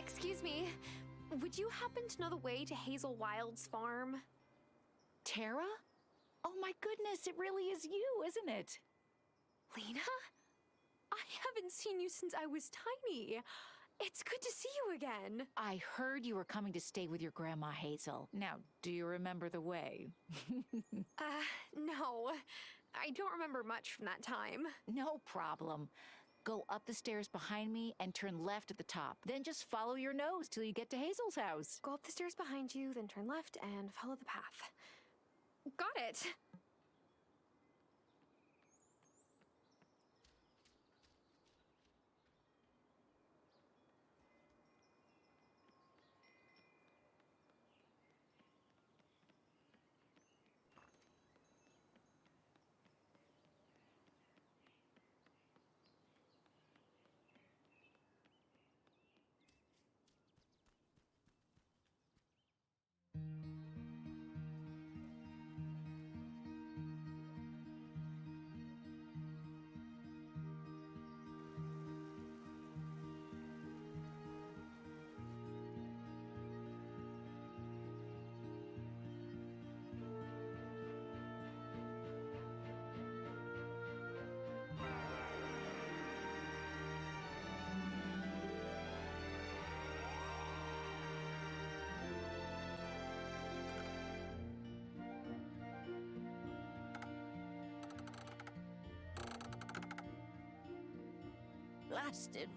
Excuse me, would you happen to know the way to Hazel Wylde's farm? Tara? Oh my goodness, it really is you, isn't it? Lena? I haven't seen you since I was tiny. It's good to see you again. I heard you were coming to stay with your grandma Hazel. Now, do you remember the way? No. I don't remember much from that time. No problem. Go up the stairs behind me and turn left at the top. Then just follow your nose till you get to Hazel's house. Go up the stairs behind you, then turn left and follow the path. Got it. Blasted.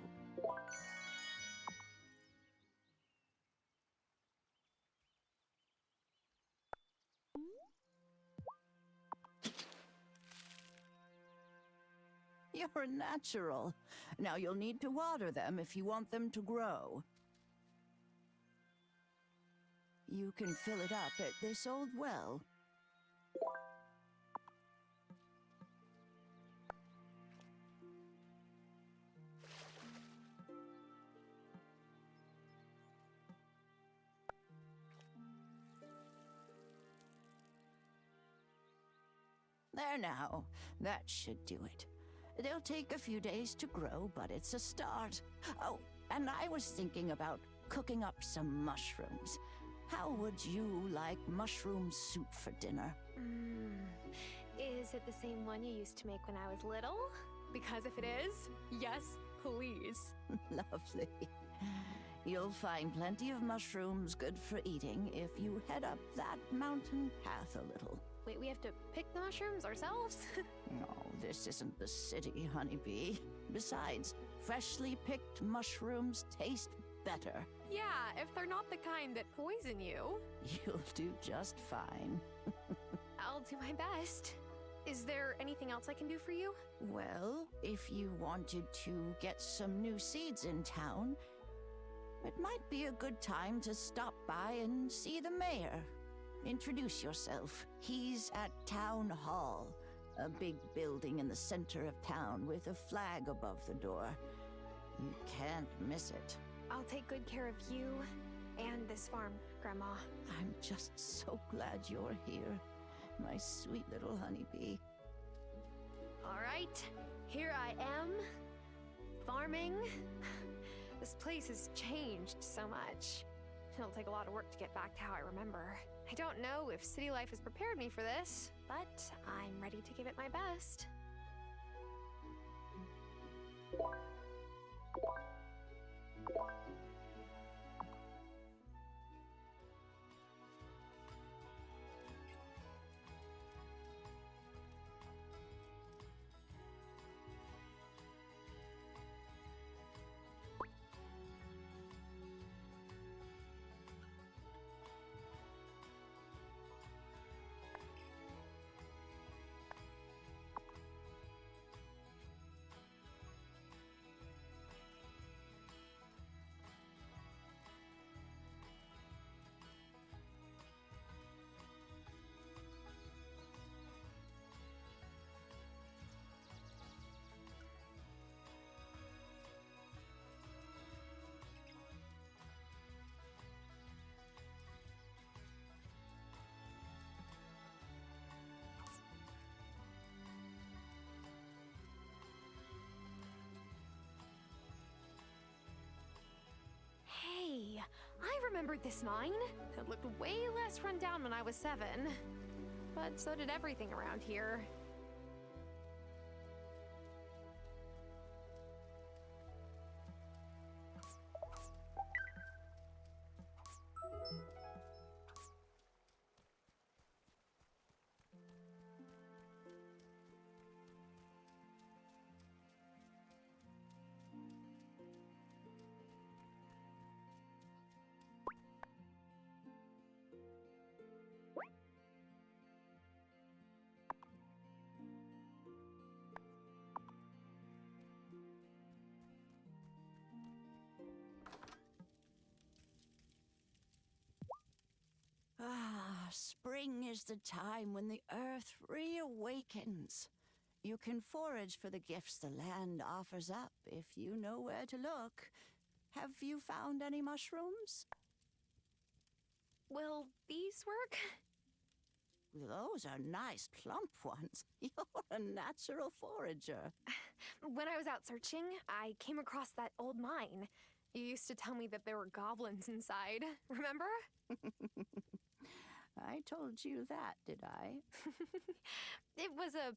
You're a natural. Now you'll need to water them if you want them to grow. You can fill it up at this old well. There now, that should do it. They'll take a few days to grow, but it's a start. Oh, and I was thinking about cooking up some mushrooms. How would you like mushroom soup for dinner? Is it the same one you used to make when I was little? Because if it is, yes, please. Lovely. You'll find plenty of mushrooms good for eating if you head up that mountain path a little. Wait, we have to pick the mushrooms ourselves? No, this isn't the city, honeybee. Besides, freshly picked mushrooms taste better. Yeah, if they're not the kind that poison you. You'll do just fine. I'll do my best. Is there anything else I can do for you? Well, if you wanted to get some new seeds in town, it might be a good time to stop by and see the mayor. Introduce yourself. He's at Town Hall, a big building in the center of town with a flag above the door. You can't miss it. I'll take good care of you and this farm, Grandma. I'm just so glad you're here, my sweet little honeybee. All right, here I am, farming. This place has changed so much. It'll take a lot of work to get back to how I remember. I don't know if city life has prepared me for this, but I'm ready to give it my best. remembered this mine. It looked way less run down when I was 7. But so did everything around here. Ah, spring is the time when the earth reawakens. You can forage for the gifts the land offers up if you know where to look. Have you found any mushrooms? Will these work? Those are nice, plump ones. You're a natural forager. When I was out searching, I came across that old mine. You used to tell me that there were goblins inside, remember? I told you that, did I? It was a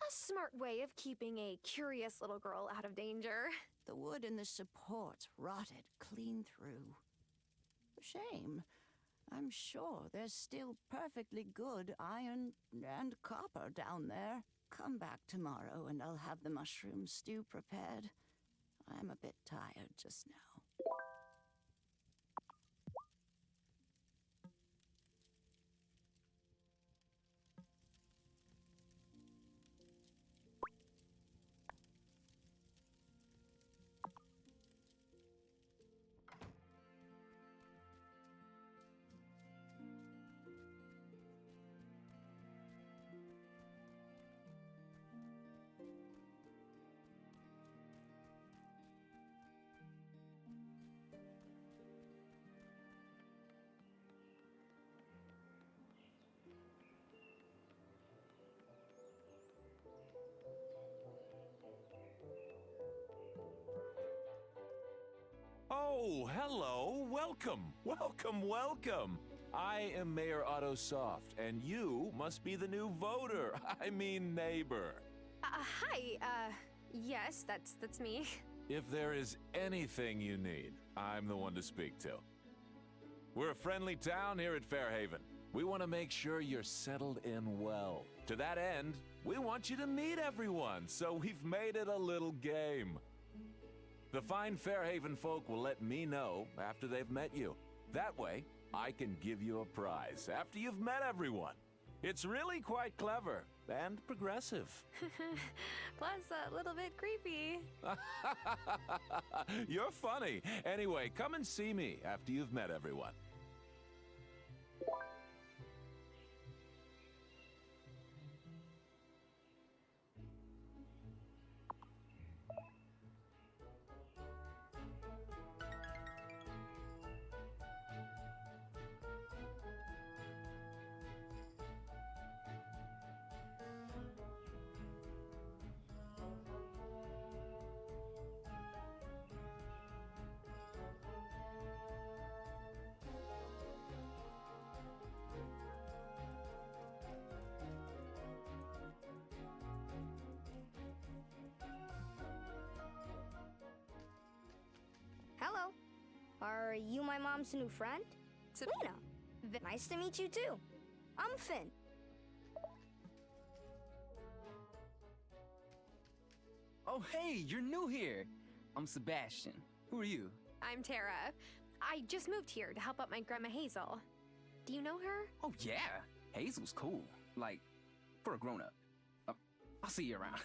smart way of keeping a curious little girl out of danger. The wood in the supports rotted clean through. Shame. I'm sure there's still perfectly good iron and copper down there. Come back tomorrow and I'll have the mushroom stew prepared. I'm a bit tired just now. Oh, hello. Welcome. Welcome, welcome. I am Mayor Otto Soft, and you must be the new voter. I mean neighbor. Hi, yes, that's me. If there is anything you need, I'm the one to speak to. We're a friendly town here at Fairhaven. We want to make sure you're settled in well. To that end, we want you to meet everyone, so we've made it a little game. The fine Fairhaven folk will let me know after they've met you. That way, I can give you a prize after you've met everyone. It's really quite clever and progressive. Plus a little bit creepy. You're funny. Anyway, come and see me after you've met everyone. Hello. Are you my mom's new friend? Selena. Nice to meet you too. I'm Finn. Oh, hey, you're new here. I'm Sebastian. Who are you? I'm Tara. I just moved here to help out my grandma Hazel. Do you know her? Oh, yeah. Hazel's cool. Like, for a grown-up. I'll see you around.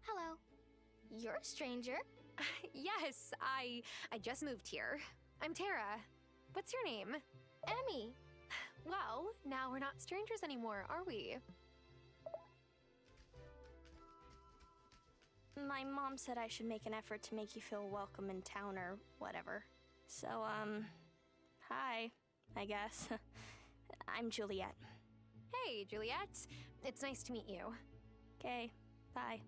Hello. You're a stranger. Yes, I just moved here. I'm Tara. What's your name? Emmy. Well, now we're not strangers anymore, are we? My mom said I should make an effort to make you feel welcome in town or whatever. So, hi, I guess. I'm Juliet. Hey, Juliet. It's nice to meet you. Okay, bye.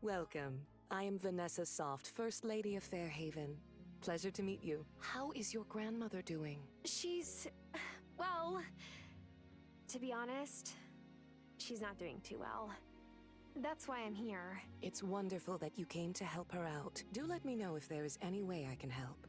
Welcome. I am Vanessa Soft, First Lady of Fairhaven. Pleasure to meet you. How is your grandmother doing? She's... well... to be honest, she's not doing too well. That's why I'm here. It's wonderful that you came to help her out. Do let me know if there is any way I can help.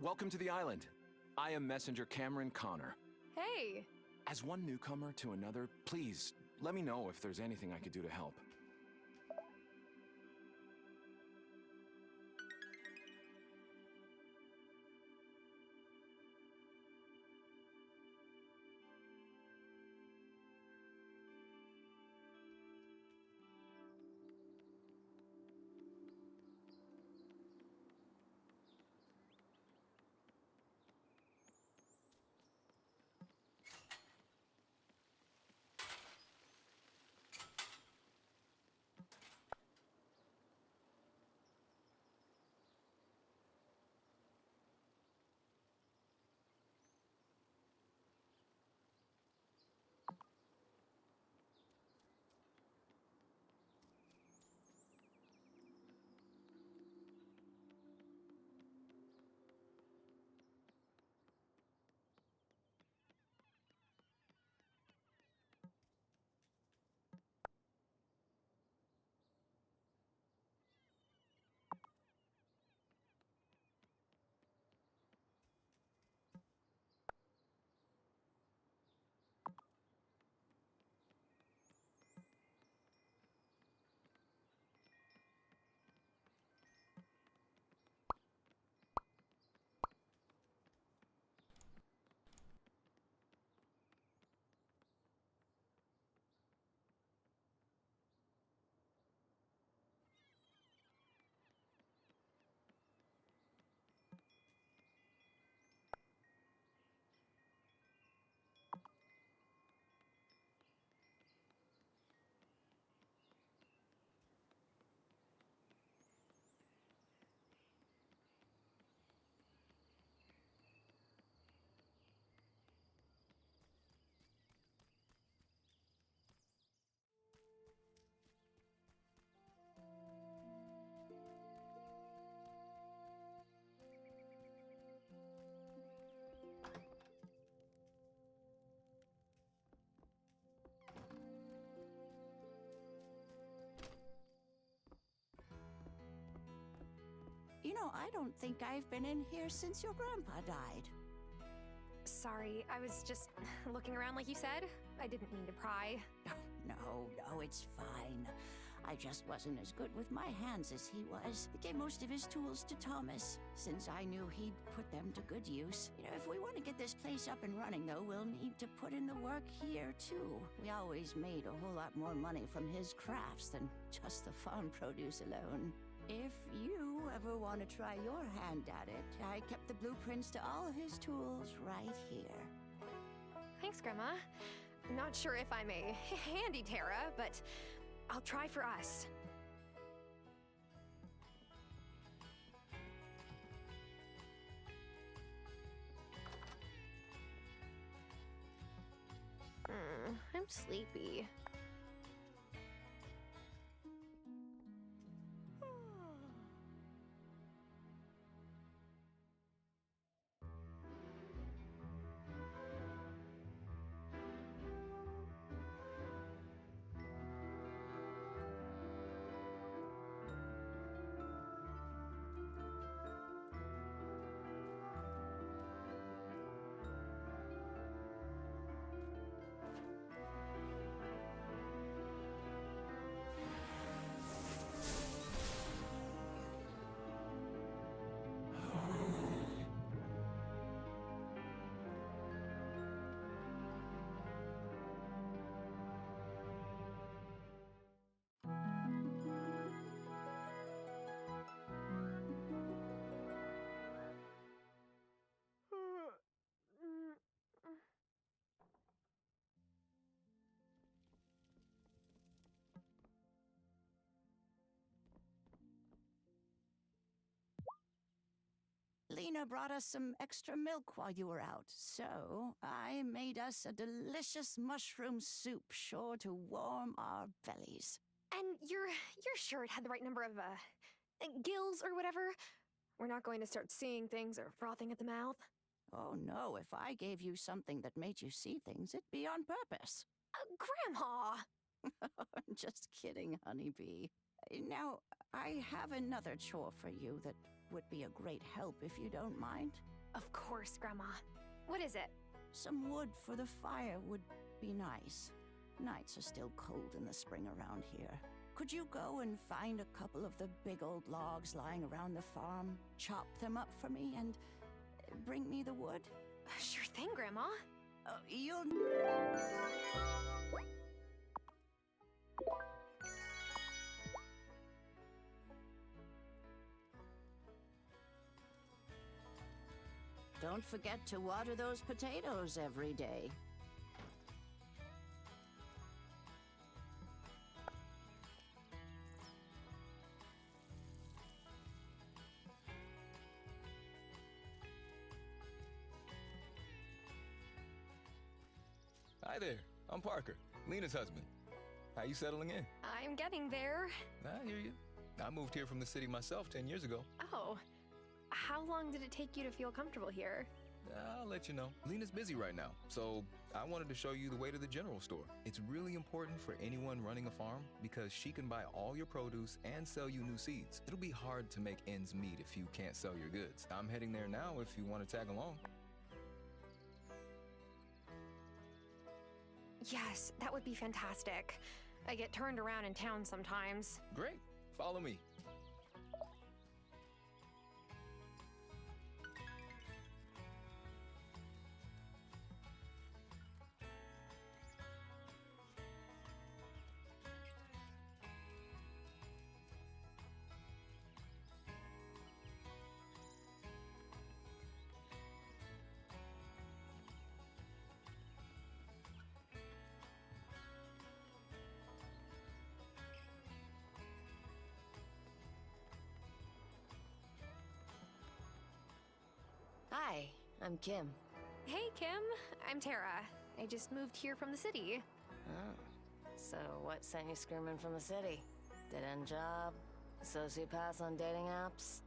Welcome to the island. I am Messenger Cameron Connor. Hey! As one newcomer to another, please let me know if there's anything I could do to help. You know, I don't think I've been in here since your grandpa died. Sorry, I was just looking around like you said. I didn't mean to pry. No, it's fine. I just wasn't as good with my hands as he was. I gave most of his tools to Thomas, since I knew he'd put them to good use. You know, if we want to get this place up and running, though, we'll need to put in the work here, too. We always made a whole lot more money from his crafts than just the farm produce alone. If you ever want to try your hand at it, I kept the blueprints to all his tools right here. Thanks, Grandma. I'm not sure if I'm a handy Terra, but I'll try for us. I'm sleepy. Lena brought us some extra milk while you were out, so I made us a delicious mushroom soup sure to warm our bellies. And you're sure it had the right number of, gills or whatever? We're not going to start seeing things or frothing at the mouth? Oh no, if I gave you something that made you see things, it'd be on purpose. Grandma! Just kidding, honeybee. Now, I have another chore for you that would be a great help if you don't mind. Of course, Grandma. What is it? Some wood for the fire would be nice. Nights are still cold in the spring around here. Could you go and find a couple of the big old logs lying around the farm, chop them up for me, and bring me the wood? Sure thing, Grandma. You'll... Don't forget to water those potatoes every day. Hi there, I'm Parker, Lena's husband. How you settling in? I'm getting there. I hear you. I moved here from the city myself 10 years ago. Oh. How long did it take you to feel comfortable here? I'll let you know. Lena's busy right now, so I wanted to show you the way to the general store. It's really important for anyone running a farm because she can buy all your produce and sell you new seeds. It'll be hard to make ends meet if you can't sell your goods. I'm heading there now if you want to tag along. Yes, that would be fantastic. I get turned around in town sometimes. Great. Follow me. Hi, I'm Kim. Hey, Kim. I'm Tara. I just moved here from the city. Oh, so what sent you screaming from the city? Dead-end job? Sociopaths on dating apps?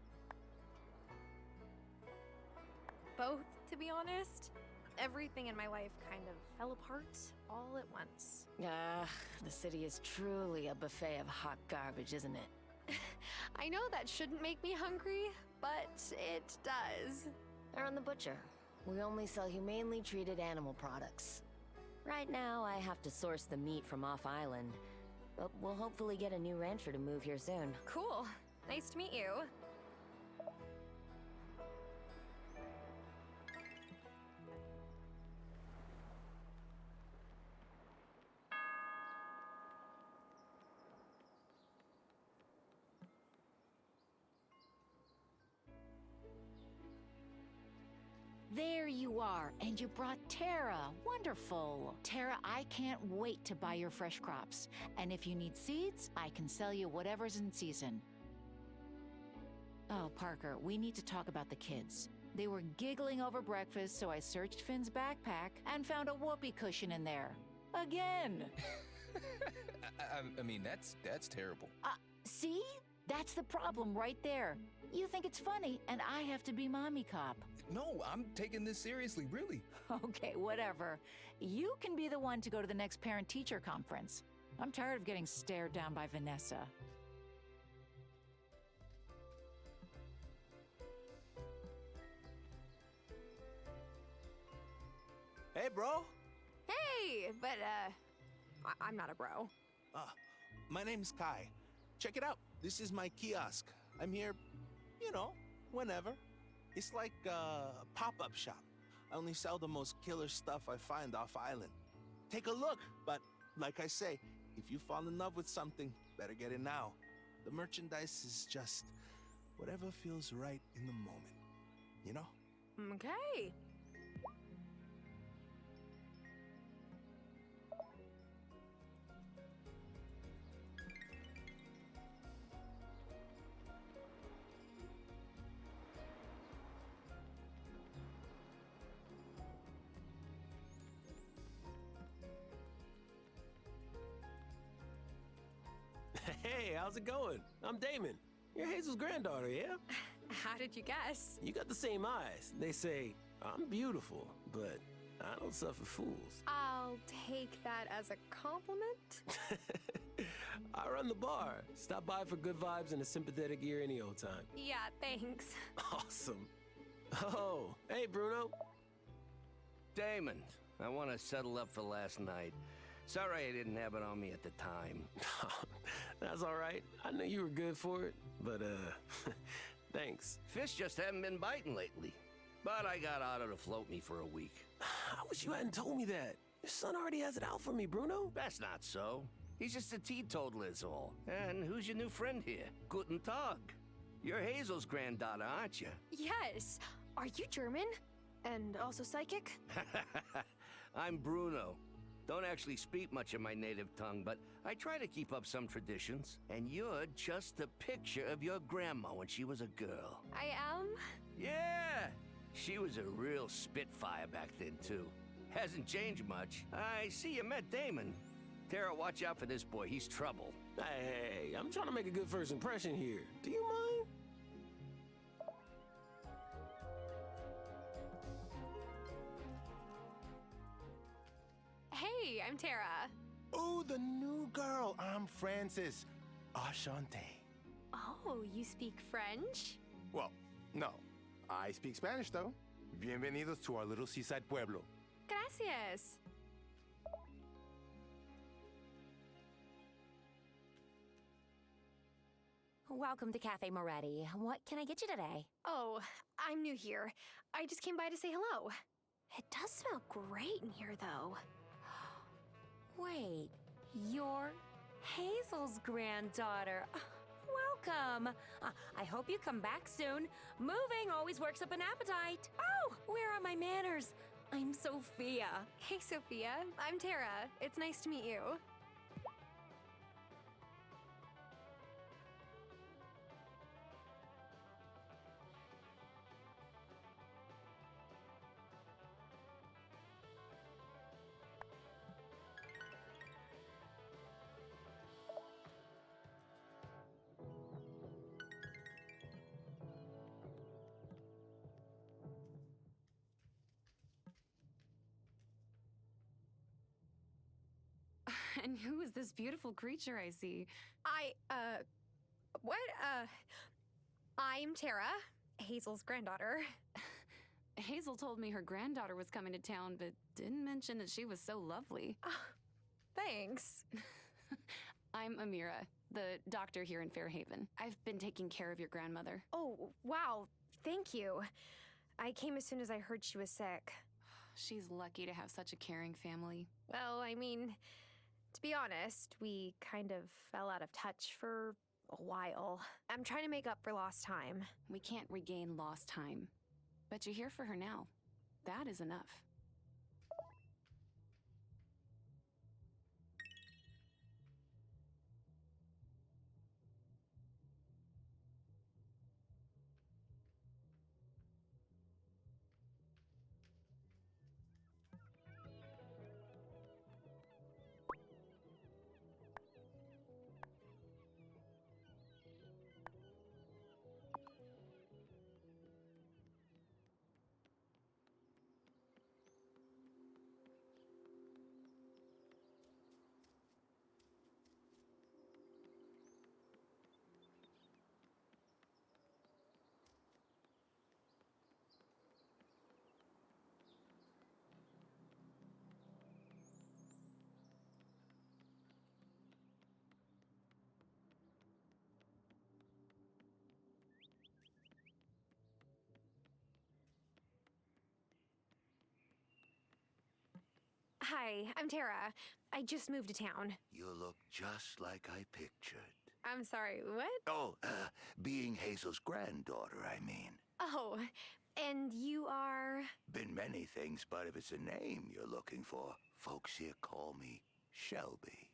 Both, to be honest. Everything in my life kind of fell apart all at once. Ah, the city is truly a buffet of hot garbage, isn't it? I know that shouldn't make me hungry, but it does. Aaron the Butcher. We only sell humanely treated animal products. Right now, I have to source the meat from off-island, but we'll hopefully get a new rancher to move here soon. Cool. Nice to meet you. There you are, and you brought Tara. Wonderful. Tara, I can't wait to buy your fresh crops. And if you need seeds, I can sell you whatever's in season. Oh, Parker, we need to talk about the kids. They were giggling over breakfast, so I searched Finn's backpack and found a whoopee cushion in there. Again. I mean, that's terrible. See? That's the problem right there. You think it's funny, and I have to be mommy cop. No, I'm taking this seriously, really. Okay, whatever. You can be the one to go to the next parent-teacher conference. I'm tired of getting stared down by Vanessa. Hey, bro. Hey, but, I'm not a bro. My name's Kai. Check it out. This is my kiosk. I'm here, whenever. It's like a pop-up shop. I only sell the most killer stuff I find off island. Take a look, but like I say, if you fall in love with something, better get it now. The merchandise is just whatever feels right in the moment, you know? Okay. how's it going? I'm Damon. You're Hazel's granddaughter, yeah? How did you guess? You got the same eyes. They say, I'm beautiful, but I don't suffer fools. I'll take that as a compliment. I run the bar. Stop by for good vibes and a sympathetic ear any old time. Yeah, thanks. Awesome. Oh, hey, Bruno. Damon, I want to settle up for last night. Sorry I didn't have it on me at the time. That's all right. I knew you were good for it, but, thanks. Fish just haven't been biting lately. But I got Otto to float me for a week. I wish you hadn't told me that. Your son already has it out for me, Bruno. That's not so. He's just a teetotaler is all. And who's your new friend here? Guten Tag. You're Hazel's granddaughter, aren't you? Yes. Are you German? And also psychic? I'm Bruno. Don't actually speak much of my native tongue, but I try to keep up some traditions. And you're just a picture of your grandma when she was a girl. I am? Yeah! She was a real spitfire back then, too. Hasn't changed much. I see you met Damon. Tara, watch out for this boy. He's trouble. Hey, I'm trying to make a good first impression here. Do you mind? Hey, I'm Tara. Oh, the new girl. I'm Francis. Enchanté. Oh, you speak French? Well, no. I speak Spanish, though. Bienvenidos to our little seaside pueblo. Gracias. Welcome to Cafe Moretti. What can I get you today? Oh, I'm new here. I just came by to say hello. It does smell great in here, though. Wait, you're Hazel's granddaughter. Welcome. I hope you come back soon. Moving always works up an appetite. Oh, where are my manners? I'm Sophia. Hey, Sophia. I'm Tara. It's nice to meet you. And who is this beautiful creature I see? I'm Tara, Hazel's granddaughter. Hazel told me her granddaughter was coming to town, but didn't mention that she was so lovely. Thanks. I'm Amira, the doctor here in Fairhaven. I've been taking care of your grandmother. Oh, wow. Thank you. I came as soon as I heard she was sick. She's lucky to have such a caring family. Well, I mean, to be honest, we kind of fell out of touch for a while. I'm trying to make up for lost time. We can't regain lost time. But you're here for her now. That is enough. Hi, I'm Tara. I just moved to town. You look just like I pictured. I'm sorry, what? Oh, being Hazel's granddaughter, I mean. Oh, and you are? Been many things, but if it's a name you're looking for, folks here call me Shelby.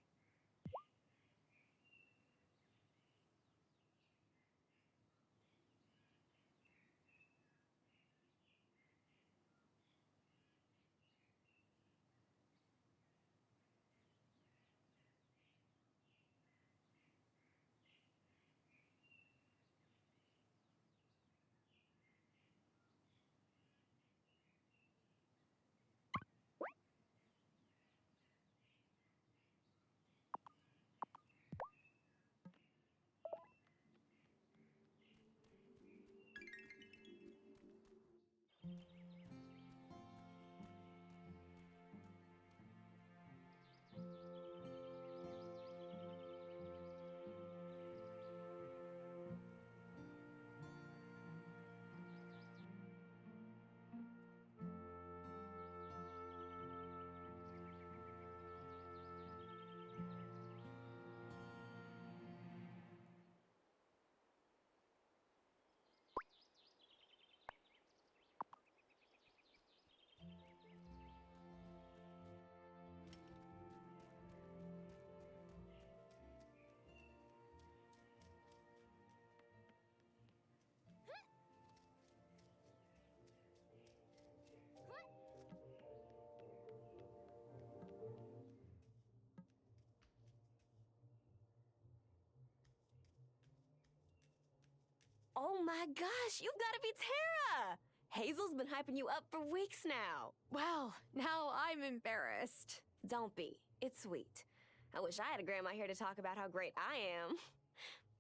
Oh my gosh, you've got to be Tara! Hazel's been hyping you up for weeks now. Well, now I'm embarrassed. Don't be. It's sweet. I wish I had a grandma here to talk about how great I am.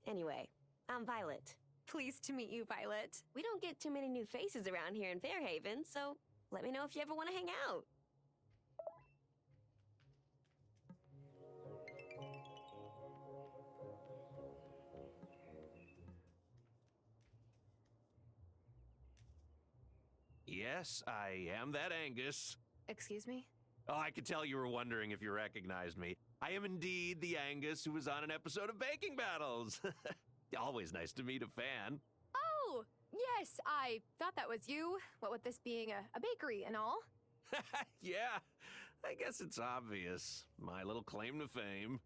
Anyway, I'm Violet. Pleased to meet you, Violet. We don't get too many new faces around here in Fairhaven, so let me know if you ever want to hang out. Yes, I am that Angus. Excuse me? Oh, I could tell you were wondering if you recognized me. I am indeed the Angus who was on an episode of Baking Battles. Always nice to meet a fan. Oh, yes, I thought that was you. What with this being a bakery and all. Yeah, I guess it's obvious. My little claim to fame.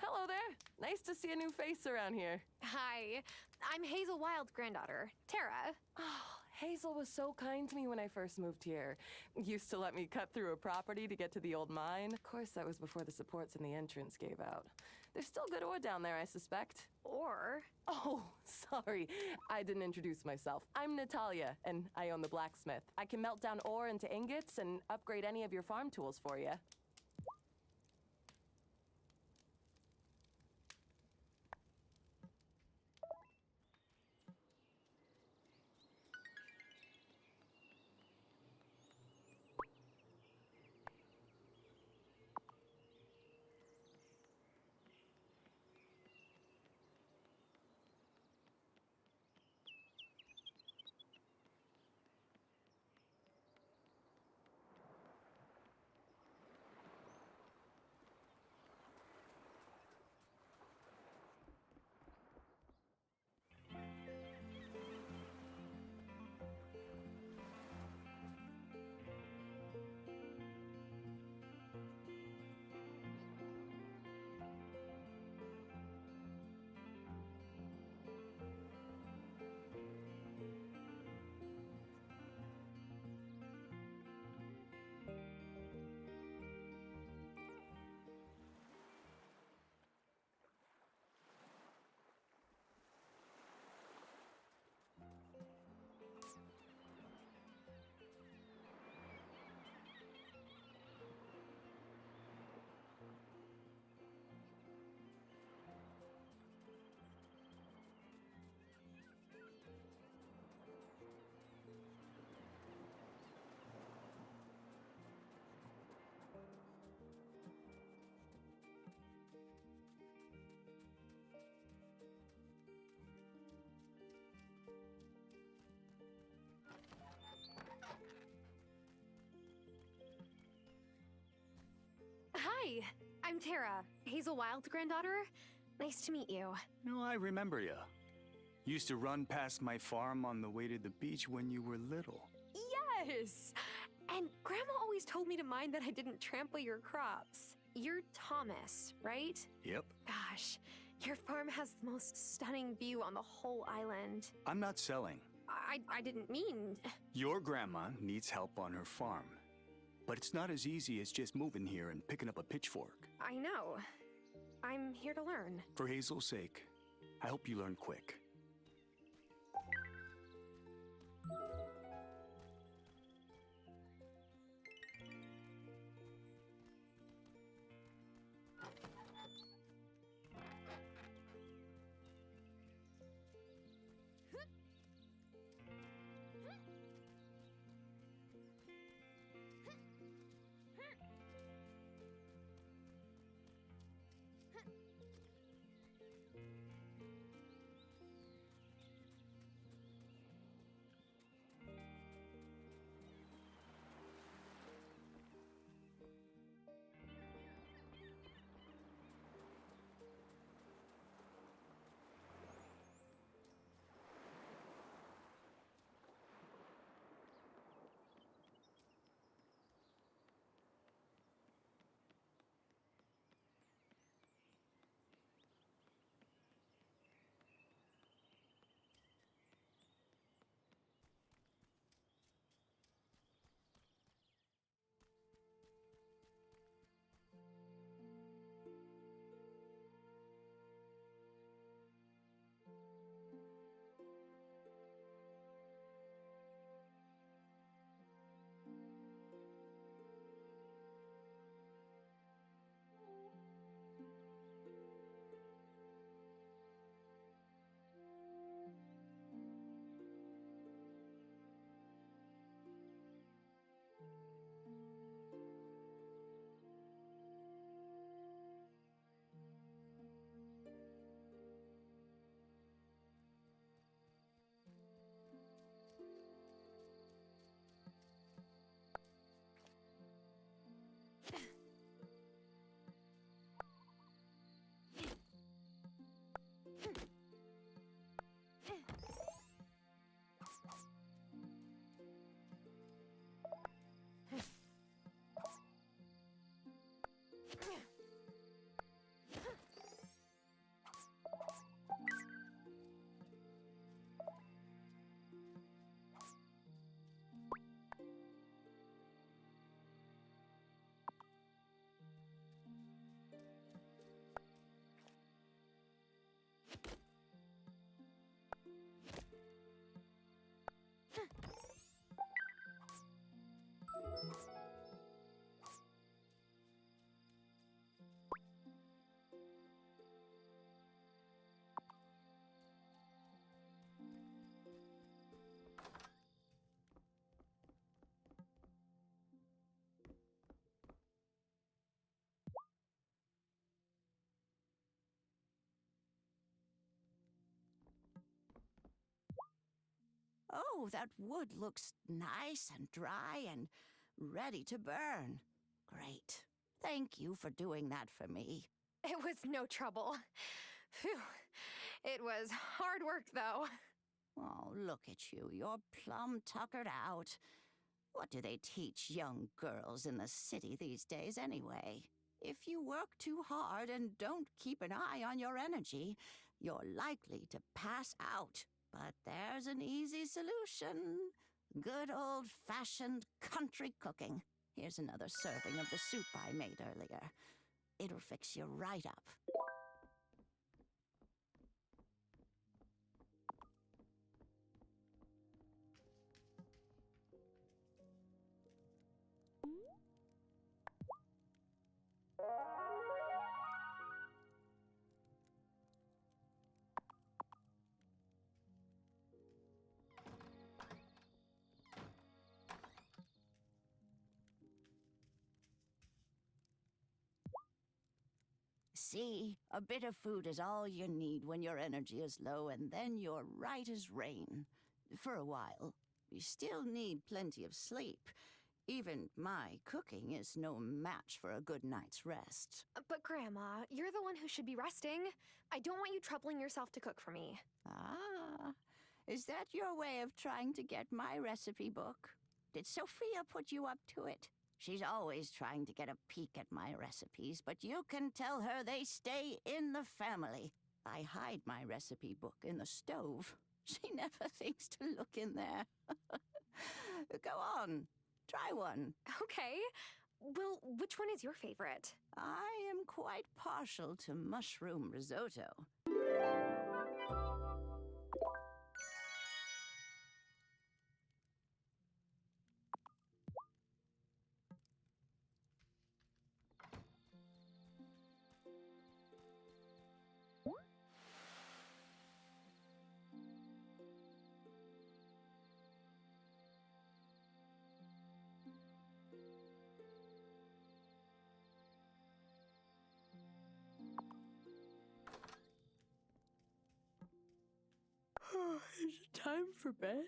Hello there. Nice to see a new face around here. Hi, I'm Hazel Wylde's granddaughter, Tara. Oh, Hazel was so kind to me when I first moved here. Used to let me cut through a property to get to the old mine. Of course, that was before the supports in the entrance gave out. There's still good ore down there, I suspect. Ore? Oh, sorry. I didn't introduce myself. I'm Natalia, and I own the blacksmith. I can melt down ore into ingots and upgrade any of your farm tools for you. Hi, I'm Tara, Hazel Wylde's granddaughter. Nice to meet you. No, I remember ya. Used to run past my farm on the way to the beach when you were little. Yes! And Grandma always told me to mind that I didn't trample your crops. You're Thomas, right? Yep. Gosh, your farm has the most stunning view on the whole island. I'm not selling. I didn't mean... Your grandma needs help on her farm. But it's not as easy as just moving here and picking up a pitchfork. I know. I'm here to learn. For Hazel's sake, I hope you learn quick. Oh, that wood looks nice and dry and ready to burn. Great. Thank you for doing that for me. It was no trouble. Phew. It was hard work, though. Oh, look at you. You're plumb tuckered out. What do they teach young girls in the city these days, anyway? If you work too hard and don't keep an eye on your energy, you're likely to pass out. But there's an easy solution. Good old-fashioned country cooking. Here's another serving of the soup I made earlier. It'll fix you right up. See, a bit of food is all you need when your energy is low, and then you're right as rain. For a while. You still need plenty of sleep. Even my cooking is no match for a good night's rest. But Grandma, you're the one who should be resting. I don't want you troubling yourself to cook for me. Ah, is that your way of trying to get my recipe book? Did Sophia put you up to it? She's always trying to get a peek at my recipes, but you can tell her they stay in the family. I hide my recipe book in the stove. She never thinks to look in there. Go on, try one. Okay. Well, which one is your favorite? I am quite partial to mushroom risotto. Is it time for bed?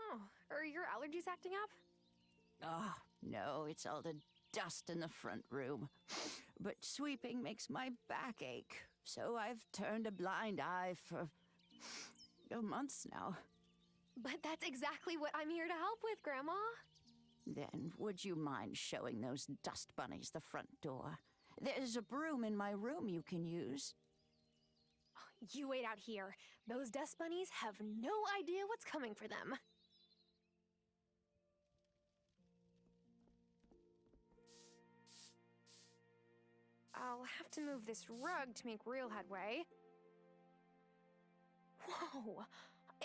Oh, are your allergies acting up? Oh, no, it's all the dust in the front room. But sweeping makes my back ache, so I've turned a blind eye for months now. But that's exactly what I'm here to help with, Grandma. Then would you mind showing those dust bunnies the front door? There's a broom in my room you can use. You wait out here. Those dust bunnies have no idea what's coming for them. I'll have to move this rug to make real headway. Whoa!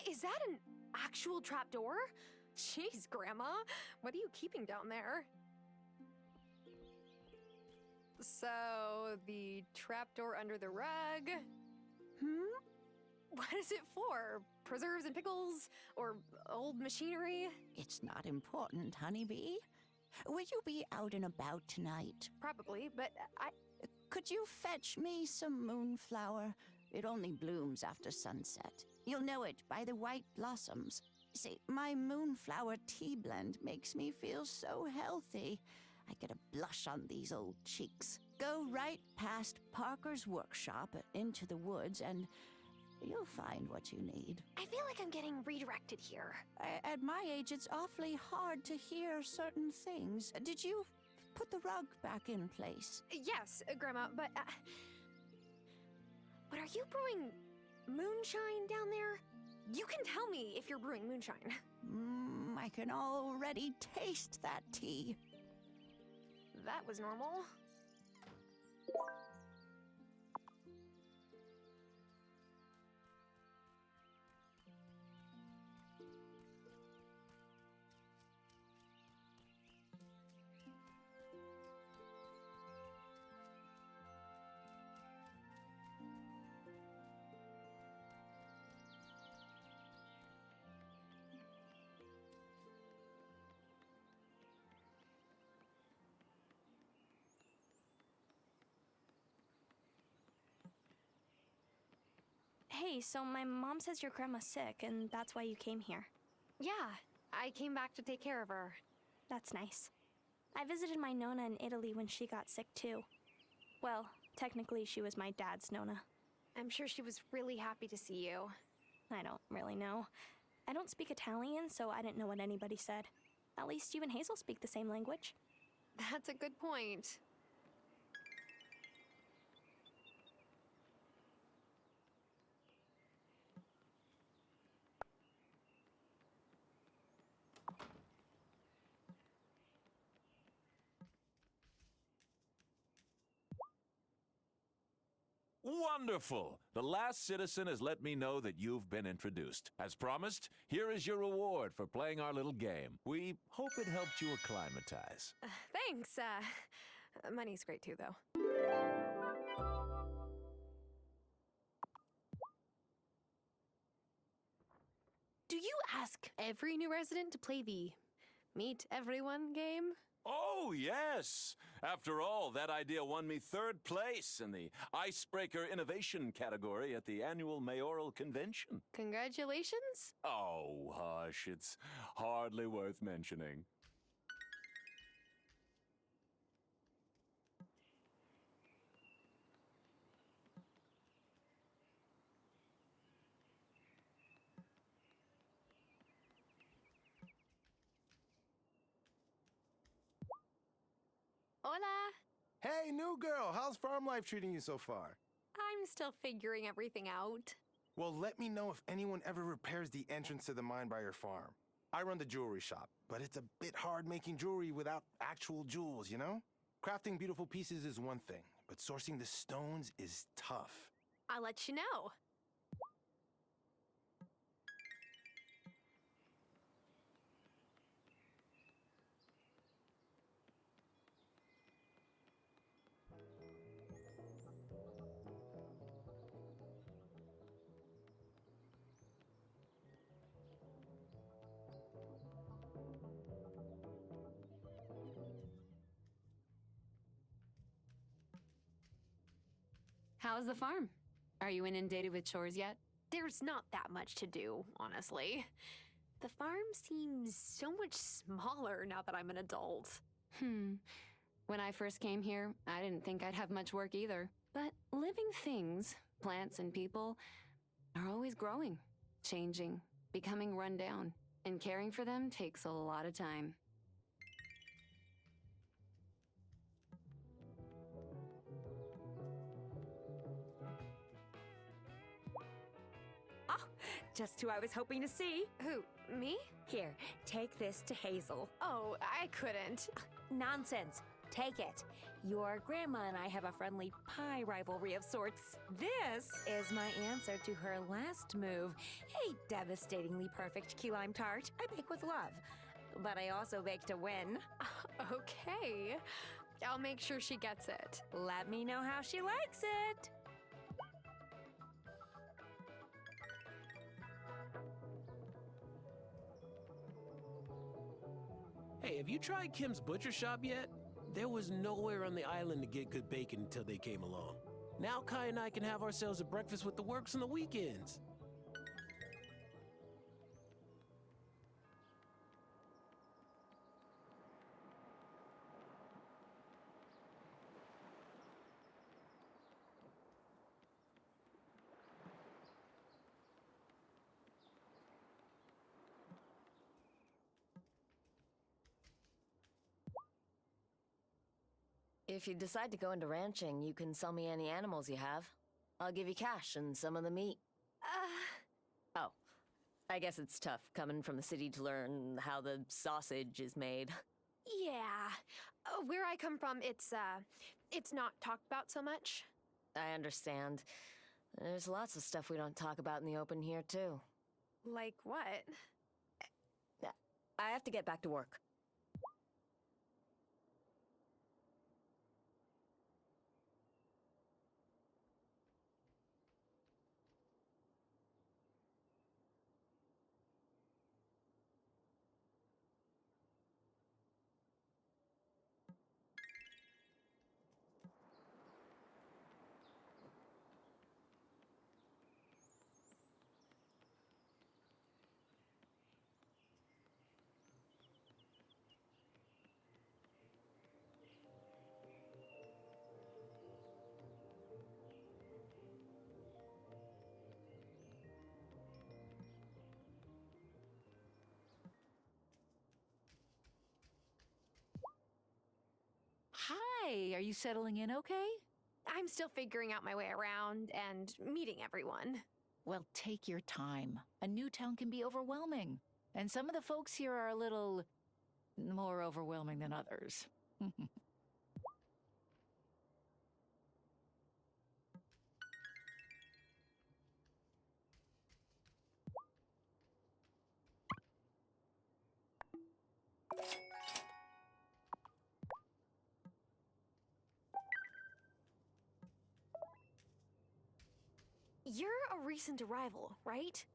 Is that an actual trapdoor? Jeez, Grandma, what are you keeping down there? So, the trapdoor under the rug? What is it for? Preserves and pickles? Or old machinery? It's not important, honeybee. Will you be out and about tonight? Probably, but Could you fetch me some moonflower? It only blooms after sunset. You'll know it by the white blossoms. See, my moonflower tea blend makes me feel so healthy. I get a blush on these old cheeks. Go right past Parker's workshop into the woods and you'll find what you need. I feel like I'm getting redirected here. At my age, it's awfully hard to hear certain things. Did you put the rug back in place? Yes, Grandma, but are you brewing moonshine down there? You can tell me if you're brewing moonshine. I can already taste that tea. That was normal. Hey, so my mom says your grandma's sick, and that's why you came here. Yeah, I came back to take care of her. That's nice. I visited my Nona in Italy when she got sick, too. Well, technically, she was my dad's Nona. I'm sure she was really happy to see you. I don't really know. I don't speak Italian, so I didn't know what anybody said. At least you and Hazel speak the same language. That's a good point. Wonderful! The last citizen has let me know that you've been introduced. As promised, here is your reward for playing our little game. We hope it helped you acclimatize. Thanks. Money's great too, though. Do you ask every new resident to play the Meet Everyone game? Oh, yes! After all, that idea won me 3rd place in the Icebreaker Innovation category at the annual mayoral convention. Congratulations? Oh, hush, it's hardly worth mentioning. Hola! Hey, new girl, how's farm life treating you so far? I'm still figuring everything out. Well, let me know if anyone ever repairs the entrance to the mine by your farm. I run the jewelry shop, but it's a bit hard making jewelry without actual jewels, you know? Crafting beautiful pieces is one thing, but sourcing the stones is tough. I'll let you know. How's the farm? Are you inundated with chores yet? There's not that much to do, honestly. The farm seems so much smaller now that I'm an adult. When I first came here, I didn't think I'd have much work either. But living things, plants and people, are always growing, changing, becoming run down. And caring for them takes a lot of time. Just who I was hoping to see. Who, me? Here, take this to Hazel. Oh, I couldn't. Nonsense. Take it. Your grandma and I have a friendly pie rivalry of sorts. This is my answer to her last move. A devastatingly perfect key lime tart I bake with love. But I also bake to win. Okay. I'll make sure she gets it. Let me know how she likes it. Hey, have you tried Kim's Butcher Shop yet? There was nowhere on the island to get good bacon until they came along. Now Kai and I can have ourselves a breakfast with the works on the weekends. If you decide to go into ranching, you can sell me any animals you have. I'll give you cash and some of the meat. Oh, I guess it's tough coming from the city to learn how the sausage is made. Yeah. Where I come from, it's not talked about so much. I understand. There's lots of stuff we don't talk about in the open here, too. Like what? I have to get back to work. Hey, are you settling in okay? I'm still figuring out my way around and meeting everyone. Well, take your time. A new town can be overwhelming, and some of the folks here are a little more overwhelming than others. You're a recent arrival, right?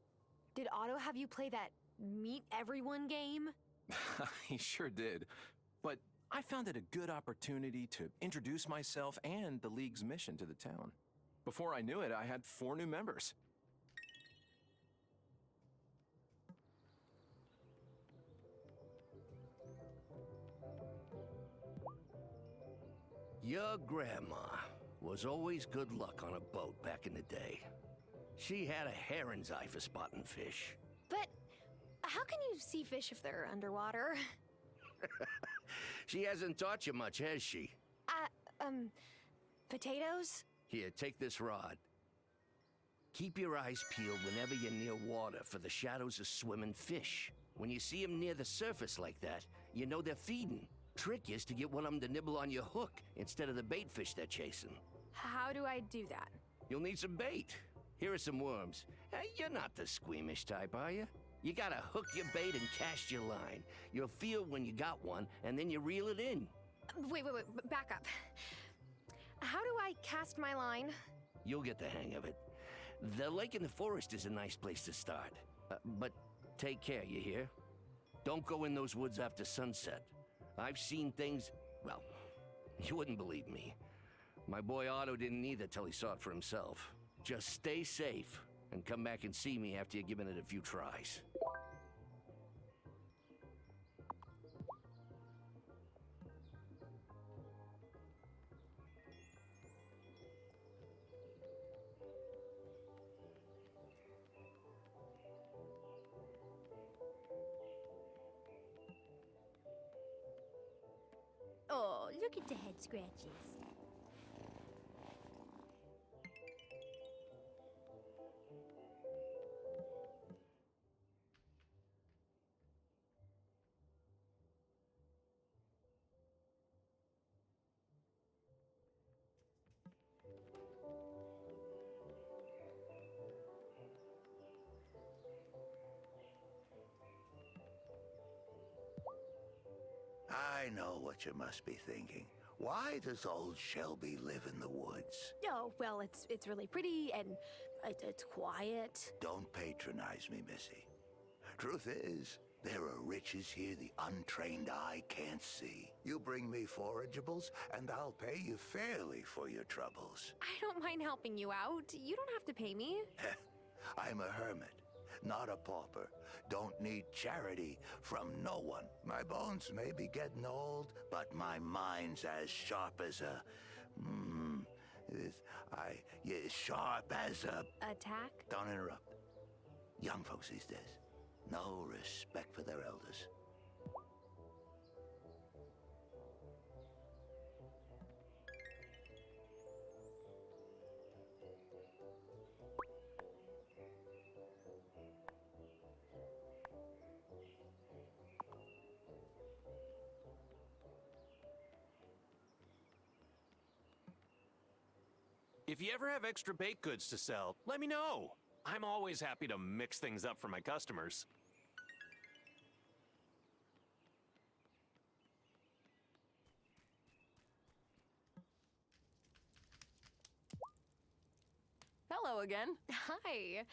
Did Otto have you play that meet everyone game? He sure did. But I found it a good opportunity to introduce myself and the League's mission to the town. Before I knew it, I had 4 new members. Your grandma was always good luck on a boat back in the day. She had a heron's eye for spotting fish. But how can you see fish if they're underwater? She hasn't taught you much, has she? Potatoes? Here, take this rod. Keep your eyes peeled whenever you're near water for the shadows of swimming fish. When you see them near the surface like that, you know they're feeding. Trick is to get one of them to nibble on your hook instead of the bait fish they're chasing. How do I do that? You'll need some bait. Here are some worms. You're not the squeamish type, are you? You gotta hook your bait and cast your line. You'll feel when you got one, and then you reel it in. Wait, back up. How do I cast my line? You'll get the hang of it. The lake in the forest is a nice place to start. But take care, you hear? Don't go in those woods after sunset. I've seen things, well, you wouldn't believe me. My boy Otto didn't either till he saw it for himself. Just stay safe and come back and see me after you've given it a few tries. Oh, look at the head scratches. I know what you must be thinking. Why does old Shelby live in the woods? Oh, well, it's really pretty and it's quiet. Don't patronize me, Missy. Truth is, there are riches here the untrained eye can't see. You bring me forageables, and I'll pay you fairly for your troubles. I don't mind helping you out. You don't have to pay me. I'm a hermit, not a pauper. Don't need charity from no one. My bones may be getting old, but my mind's as sharp as a... sharp as a... Attack? Don't interrupt. Young folks these days, no respect for their elders. If you ever have extra baked goods to sell, let me know. I'm always happy to mix things up for my customers. Hello again. Hi.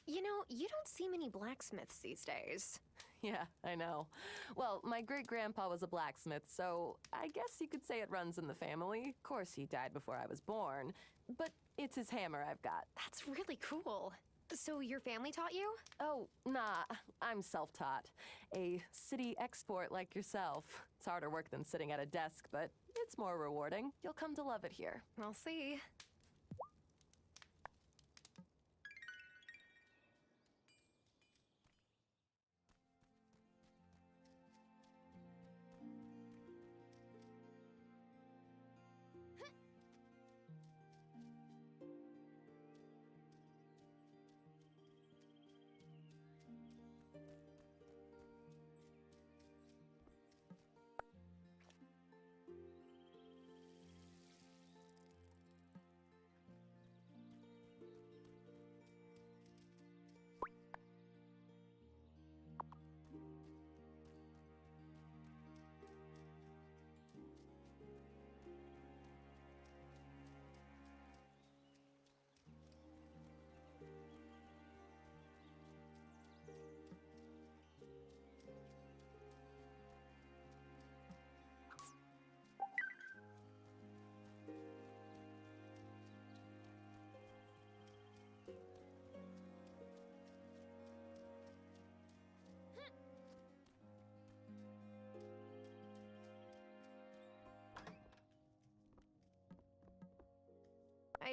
You know, you don't see many blacksmiths these days. Yeah, I know. Well, my great-grandpa was a blacksmith, so I guess you could say it runs in the family. Of course, he died before I was born, but it's his hammer I've got. That's really cool. So your family taught you? Oh, nah, I'm self-taught. A city export like yourself. It's harder work than sitting at a desk, but it's more rewarding. You'll come to love it here. I'll see.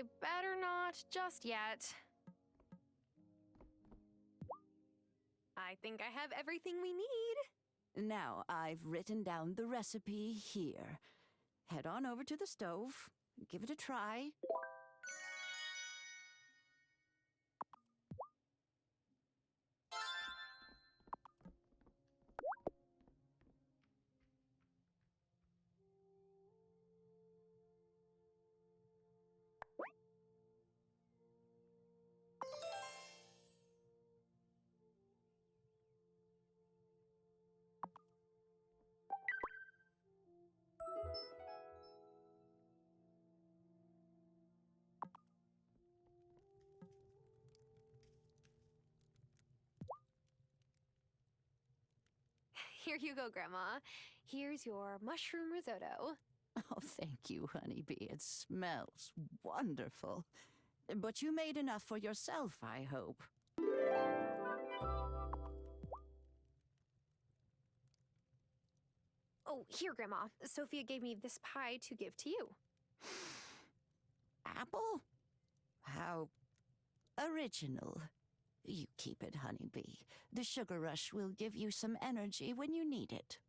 I better not just yet. I think I have everything we need. Now, I've written down the recipe here. Head on over to the stove, give it a try. Here you go, Grandma. Here's your mushroom risotto. Oh, thank you, honeybee. It smells wonderful. But you made enough for yourself, I hope. Oh, here, Grandma. Sophia gave me this pie to give to you. Apple? How original. You keep it, honeybee. The sugar rush will give you some energy when you need it.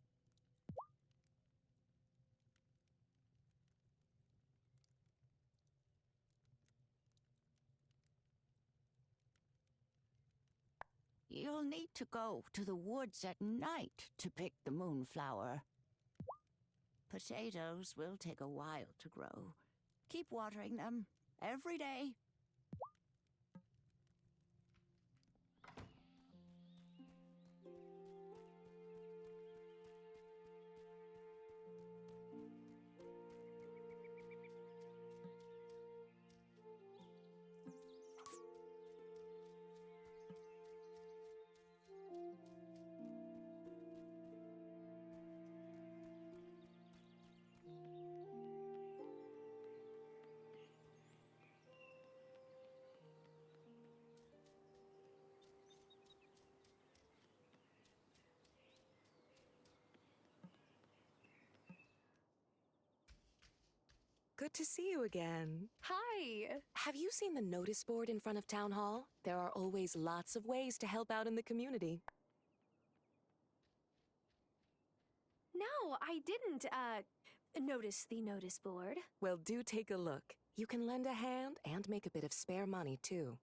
You'll need to go to the woods at night to pick the moonflower. Potatoes will take a while to grow. Keep watering them every day. Good to see you again. Hi. Have you seen the notice board in front of Town Hall? There are always lots of ways to help out in the community. No, I didn't, notice the notice board. Well, do take a look. You can lend a hand and make a bit of spare money, too.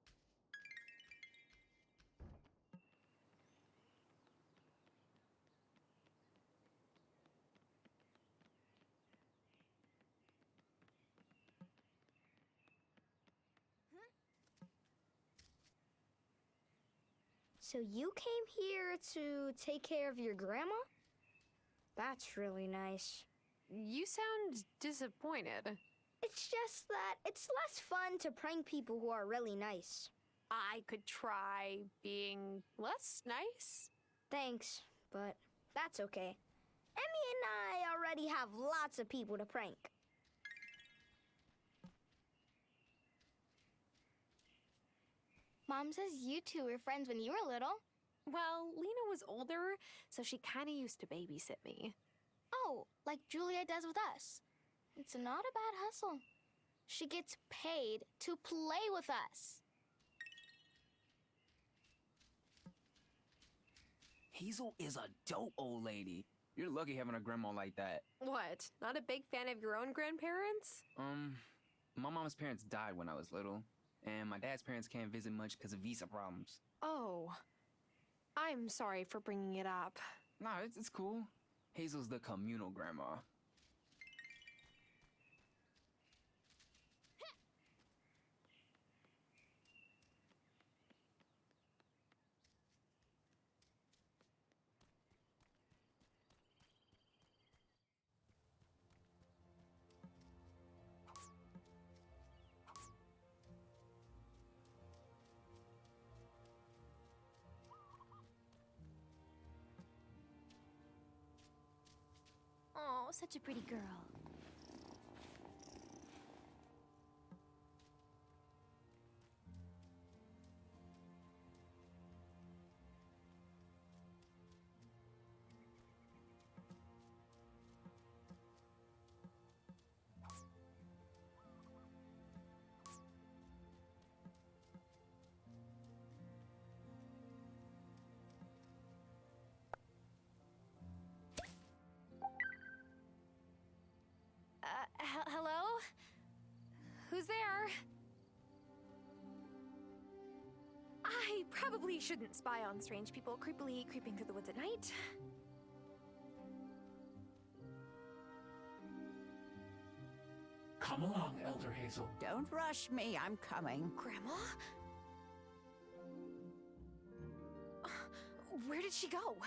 So you came here to take care of your grandma? That's really nice. You sound disappointed. It's just that it's less fun to prank people who are really nice. I could try being less nice. Thanks, but that's okay. Emmy and I already have lots of people to prank. Mom says you two were friends when you were little. Well, Lena was older, so she kind of used to babysit me. Oh, like Julia does with us. It's not a bad hustle. She gets paid to play with us. Hazel is a dope old lady. You're lucky having a grandma like that. What? Not a big fan of your own grandparents? My mom's parents died when I was little, and my dad's parents can't visit much because of visa problems. Oh, I'm sorry for bringing it up. Nah, it's cool. Hazel's the communal grandma. Oh, such a pretty girl. probably shouldn't spy on strange people creepily creeping through the woods at night. Come along, Elder Hazel. Don't rush me, I'm coming. Grandma? Where did she go?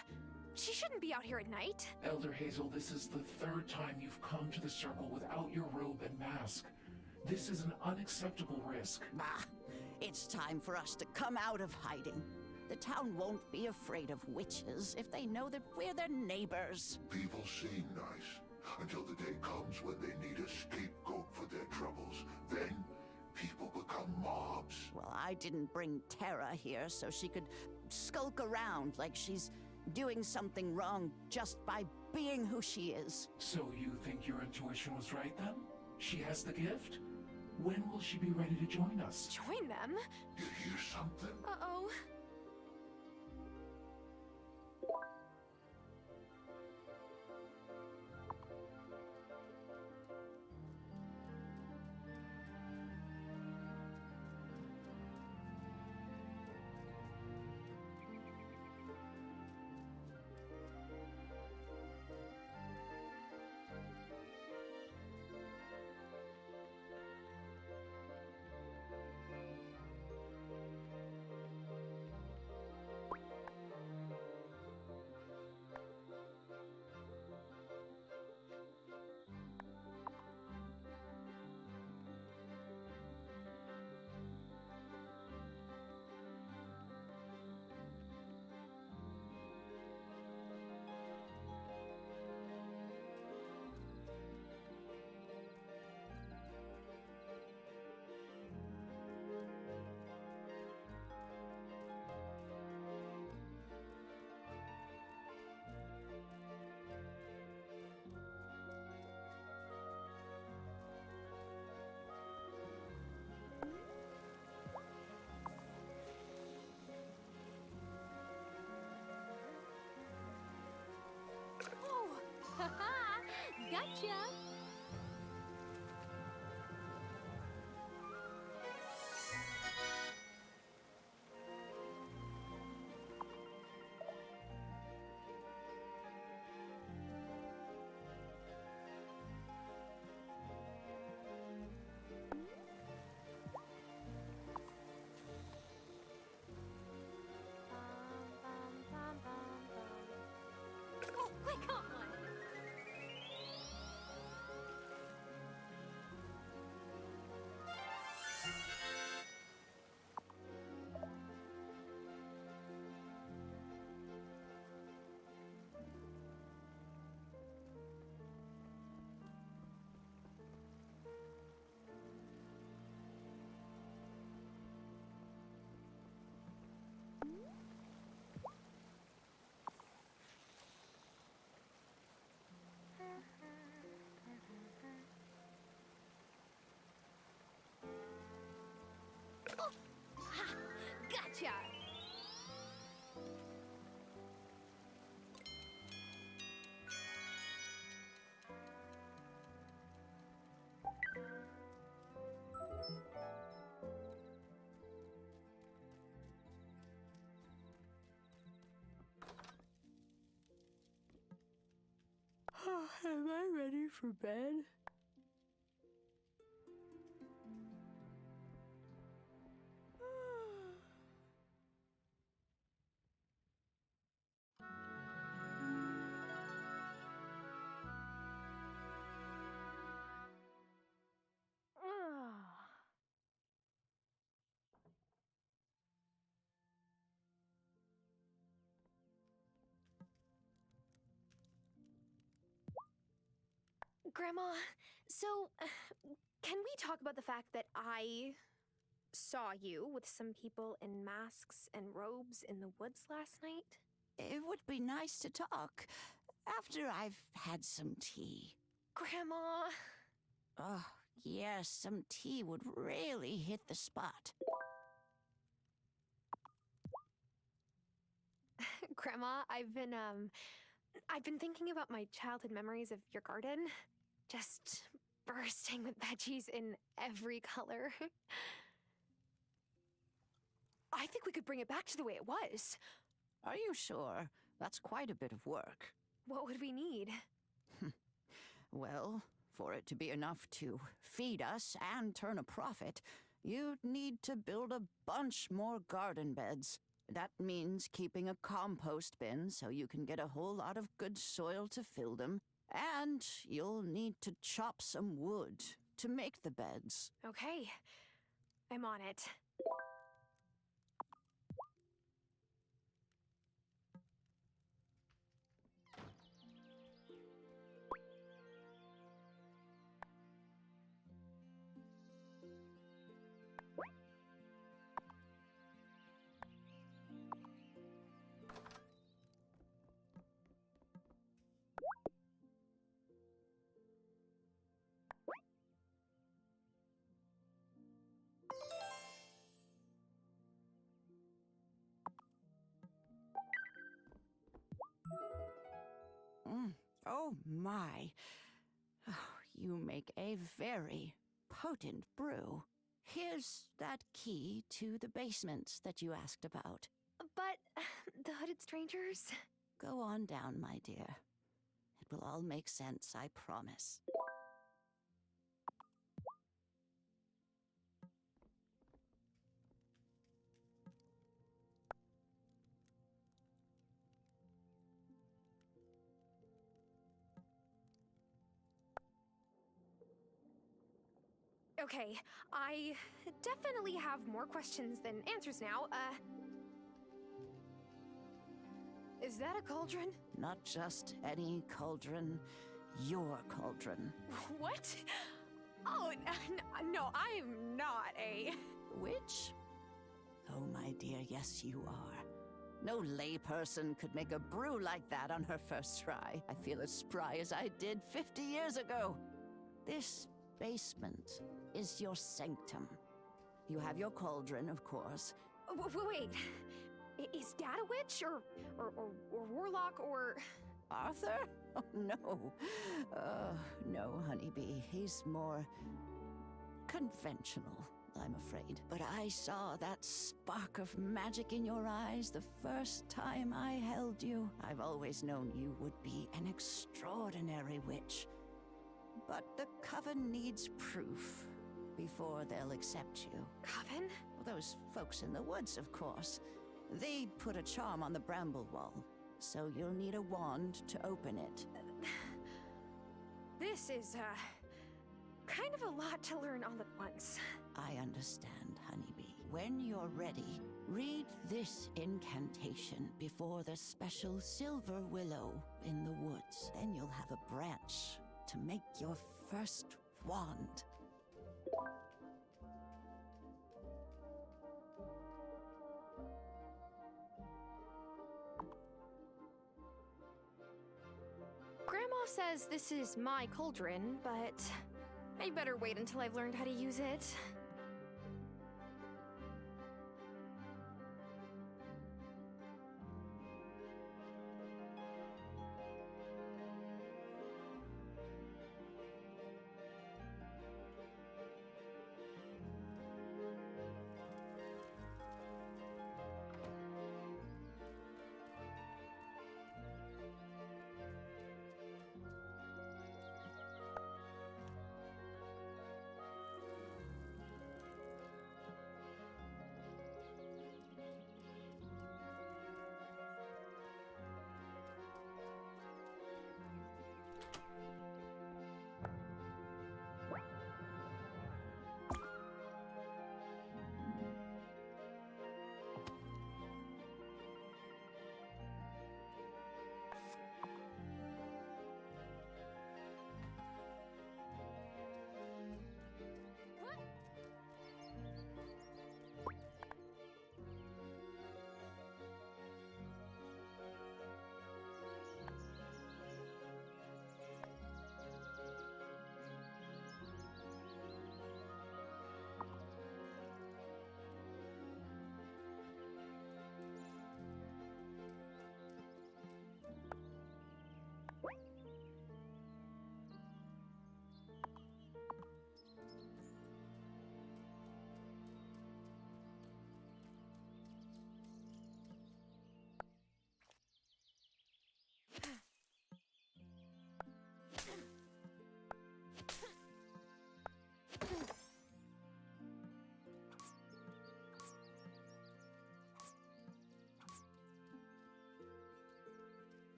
She shouldn't be out here at night. Elder Hazel, this is the third time you've come to the circle without your robe and mask. This is an unacceptable risk. Bah! It's time for us to come out of hiding. The town won't be afraid of witches if they know that we're their neighbors. People seem nice until the day comes when they need a scapegoat for their troubles. Then people become mobs. Well, I didn't bring Tara here so she could skulk around like she's doing something wrong just by being who she is. So you think your intuition was right then? She has the gift? When will she be ready to join us? Join them? You hear something? Uh-oh. Gotcha! Oh, I got one! Oh, ha, gotcha! Am I ready for bed? Grandma, so can we talk about the fact that I saw you with some people in masks and robes in the woods last night? It would be nice to talk after I've had some tea. Grandma! Oh, yes, some tea would really hit the spot. Grandma, I've been thinking about my childhood memories of your garden. Just bursting with veggies in every color. I think we could bring it back to the way it was. Are you sure? That's quite a bit of work. What would we need? Well, for it to be enough to feed us and turn a profit, you'd need to build a bunch more garden beds. That means keeping a compost bin so you can get a whole lot of good soil to fill them, and you'll need to chop some wood to make the beds. Okay, I'm on it. Oh my. Oh, you make a very potent brew. Here's that key to the basement that you asked about. But the hooded strangers? Go on down, my dear. It will all make sense, I promise. Okay, I definitely have more questions than answers now. Is that a cauldron? Not just any cauldron, your cauldron. What? Oh, no, I am not a... Witch? Oh, my dear, yes you are. No layperson could make a brew like that on her first try. I feel as spry as I did 50 years ago. This basement is your sanctum. You have your cauldron, of course. Wait, is Dad a witch, or warlock, or... Arthur? Oh, no. No, honeybee. He's more conventional, I'm afraid. But I saw that spark of magic in your eyes the first time I held you. I've always known you would be an extraordinary witch. But the Coven needs proof before they'll accept you. Coven? Well, those folks in the woods, of course. They put a charm on the bramble wall, so you'll need a wand to open it. This is, kind of a lot to learn all at once. I understand, honeybee. When you're ready, read this incantation before the special silver willow in the woods. Then you'll have a branch to make your first wand. Grandma says this is my cauldron, but I better wait until I've learned how to use it.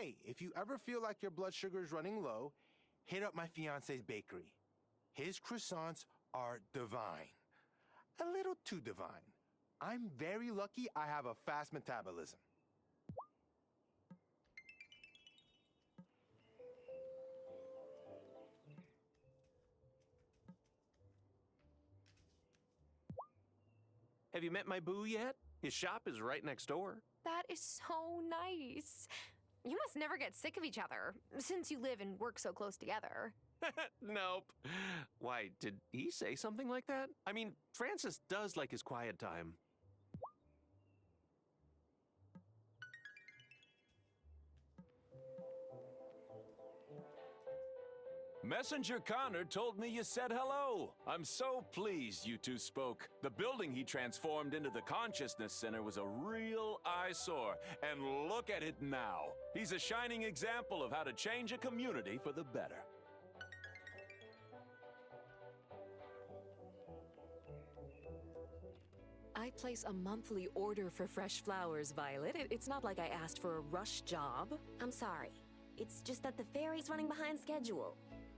Hey, if you ever feel like your blood sugar is running low, hit up my fiance's bakery. His croissants are divine. A little too divine. I'm very lucky I have a fast metabolism. Have you met my boo yet? His shop is right next door. That is so nice. You must never get sick of each other, since you live and work so close together. Nope. Why, did he say something like that? I mean, Francis does like his quiet time. Messenger Connor told me you said hello. I'm so pleased you two spoke. The building he transformed into the Consciousness Center was a real eyesore. And look at it now. He's a shining example of how to change a community for the better. I place a monthly order for fresh flowers, Violet. It's not like I asked for a rush job. I'm sorry. It's just that the ferry's running behind schedule.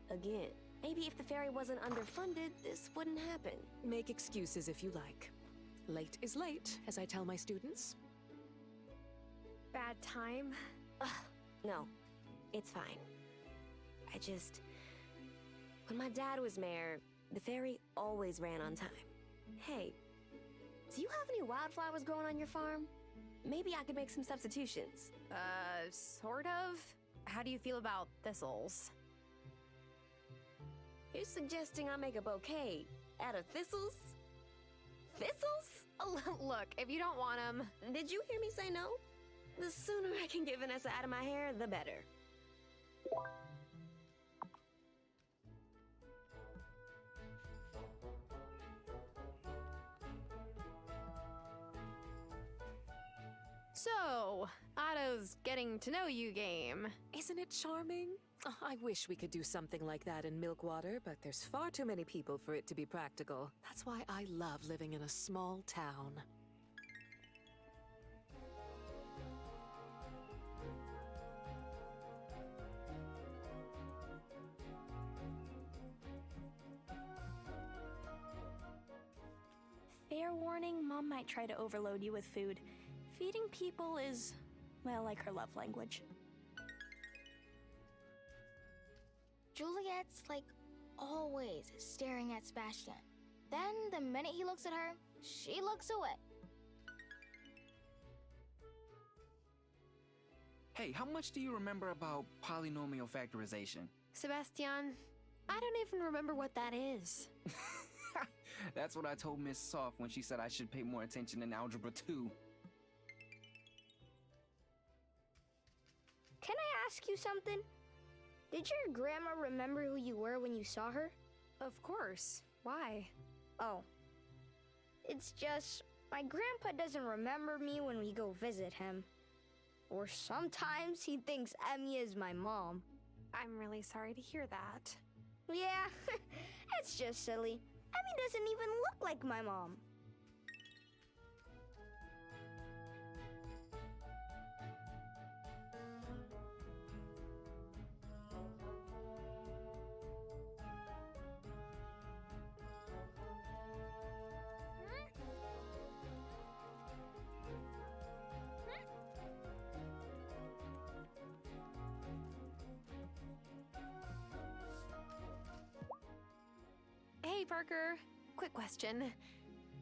Again. Maybe if the ferry wasn't underfunded, this wouldn't happen. Make excuses if you like. Late is late, as I tell my students. Bad time? No, it's fine. When my dad was mayor, the ferry always ran on time. Hey, do you have any wildflowers growing on your farm? Maybe I could make some substitutions. Sort of. How do you feel about thistles? You're suggesting I make a bouquet out of thistles? Thistles? Look, if you don't want them... Did you hear me say no? The sooner I can get Vanessa out of my hair, the better. So, Otto's getting to know you game. Isn't it charming? Oh, I wish we could do something like that in Milkwater, but there's far too many people for it to be practical. That's why I love living in a small town. Fair warning, Mom might try to overload you with food. Feeding people is, well, like her love language. Juliet's, like, always staring at Sebastian. Then, the minute he looks at her, she looks away. Hey, how much do you remember about polynomial factorization? Sebastian, I don't even remember what that is. That's what I told Miss Soft when she said I should pay more attention in Algebra 2. Can I ask you something? Did your grandma remember who you were when you saw her? Of course. Why? Oh. It's just, my grandpa doesn't remember me when we go visit him. Or sometimes he thinks Emmy is my mom. I'm really sorry to hear that. Yeah, it's just silly. Emmy doesn't even look like my mom. Hey, Parker. Quick question.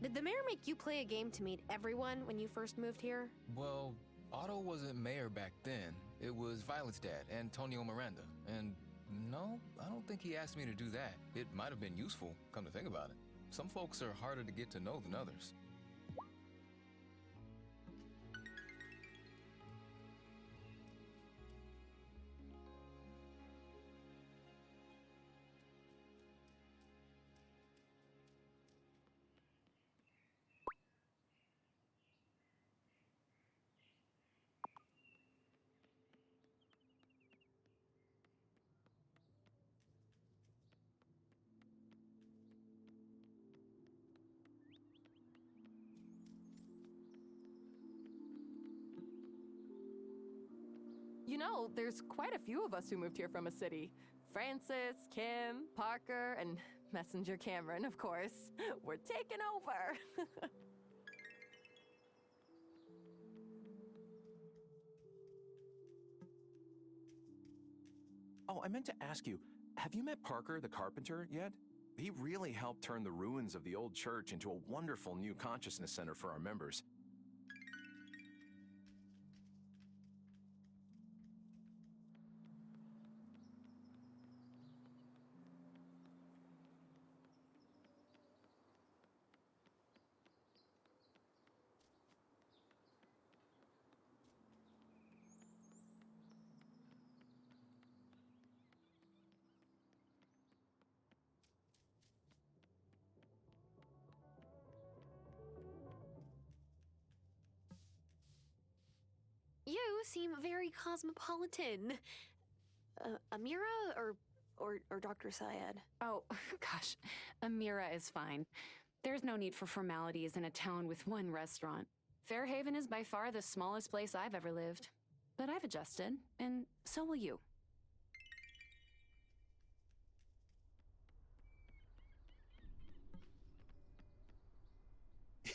Did the mayor make you play a game to meet everyone when you first moved here? Well, Otto wasn't mayor back then. It was Violet's dad, Antonio Miranda. And no, I don't think he asked me to do that. It might have been useful, come to think about it. Some folks are harder to get to know than others. You know, there's quite a few of us who moved here from a city. Francis, Kim, Parker, and Messenger Cameron, of course. We're taking over. Oh, I meant to ask you, have you met Parker the carpenter yet? He really helped turn the ruins of the old church into a wonderful new consciousness center for our members. You seem very cosmopolitan. Amira or Dr. Syed? Oh, gosh. Amira is fine. There's no need for formalities in a town with one restaurant. Fairhaven is by far the smallest place I've ever lived. But I've adjusted, and so will you.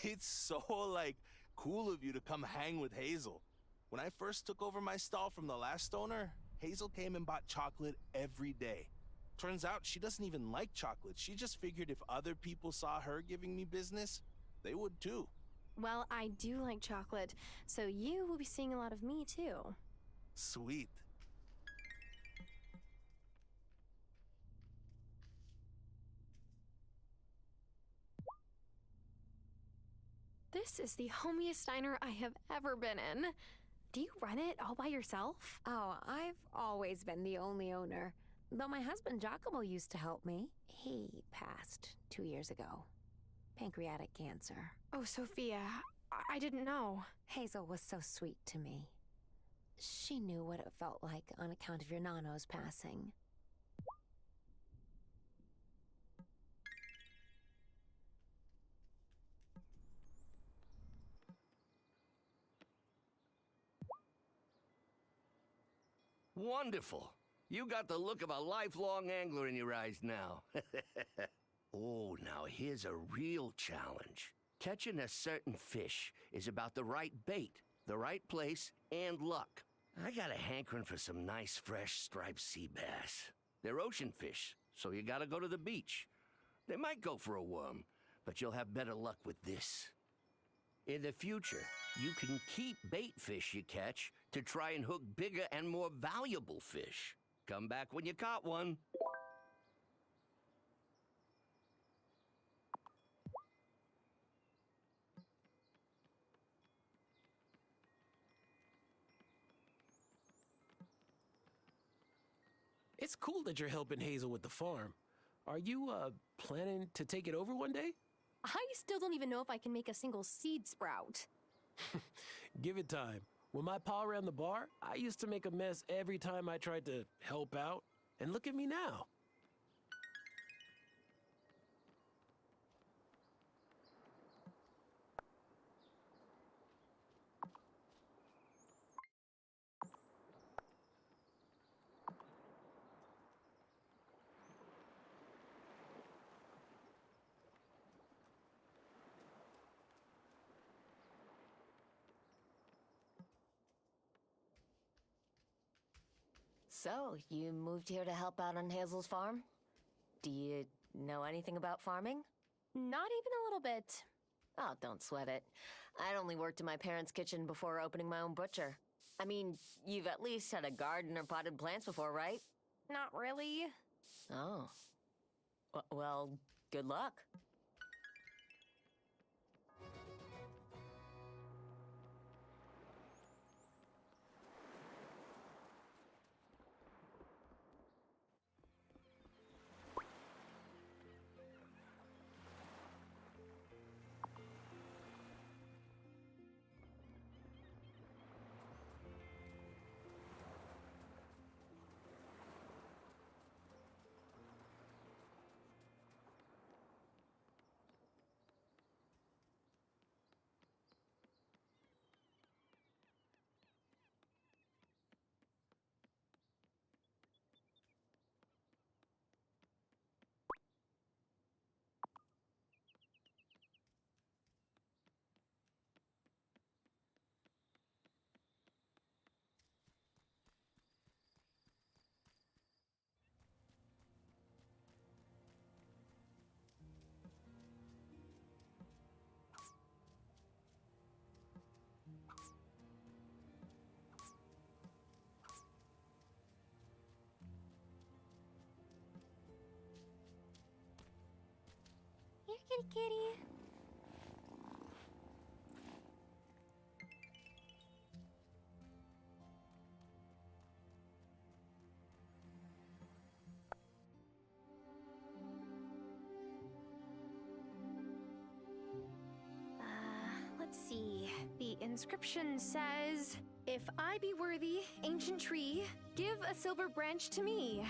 It's so, cool of you to come hang with Hazel. When I first took over my stall from the last owner, Hazel came and bought chocolate every day. Turns out she doesn't even like chocolate. She just figured if other people saw her giving me business, they would too. Well, I do like chocolate, so you will be seeing a lot of me too. Sweet. This is the homiest diner I have ever been in. Do you run it all by yourself? Oh, I've always been the only owner. Though my husband Giacomo used to help me. He passed 2 years ago. Pancreatic cancer. Oh, Sophia, I didn't know. Hazel was so sweet to me. She knew what it felt like on account of your Nano's passing. Wonderful. You got the look of a lifelong angler in your eyes now. Oh, now here's a real challenge. Catching a certain fish is about the right bait, the right place, and luck. I got a hankering for some nice, fresh, striped sea bass. They're ocean fish, so you gotta go to the beach. They might go for a worm, but you'll have better luck with this. In the future, you can keep bait fish you catch to try and hook bigger and more valuable fish. Come back when you caught one. It's cool that you're helping Hazel with the farm. Are you, planning to take it over one day? I still don't even know if I can make a single seed sprout. Give it time. When my pa ran the bar, I used to make a mess every time I tried to help out. And look at me now. So, you moved here to help out on Hazel's farm? Do you know anything about farming? Not even a little bit. Oh, don't sweat it. I'd only worked in my parents' kitchen before opening my own butcher. I mean, you've at least had a garden or potted plants before, right? Not really. Oh. Well, good luck. Hi, kitty. Let's see. The inscription says, "If I be worthy, ancient tree, give a silver branch to me."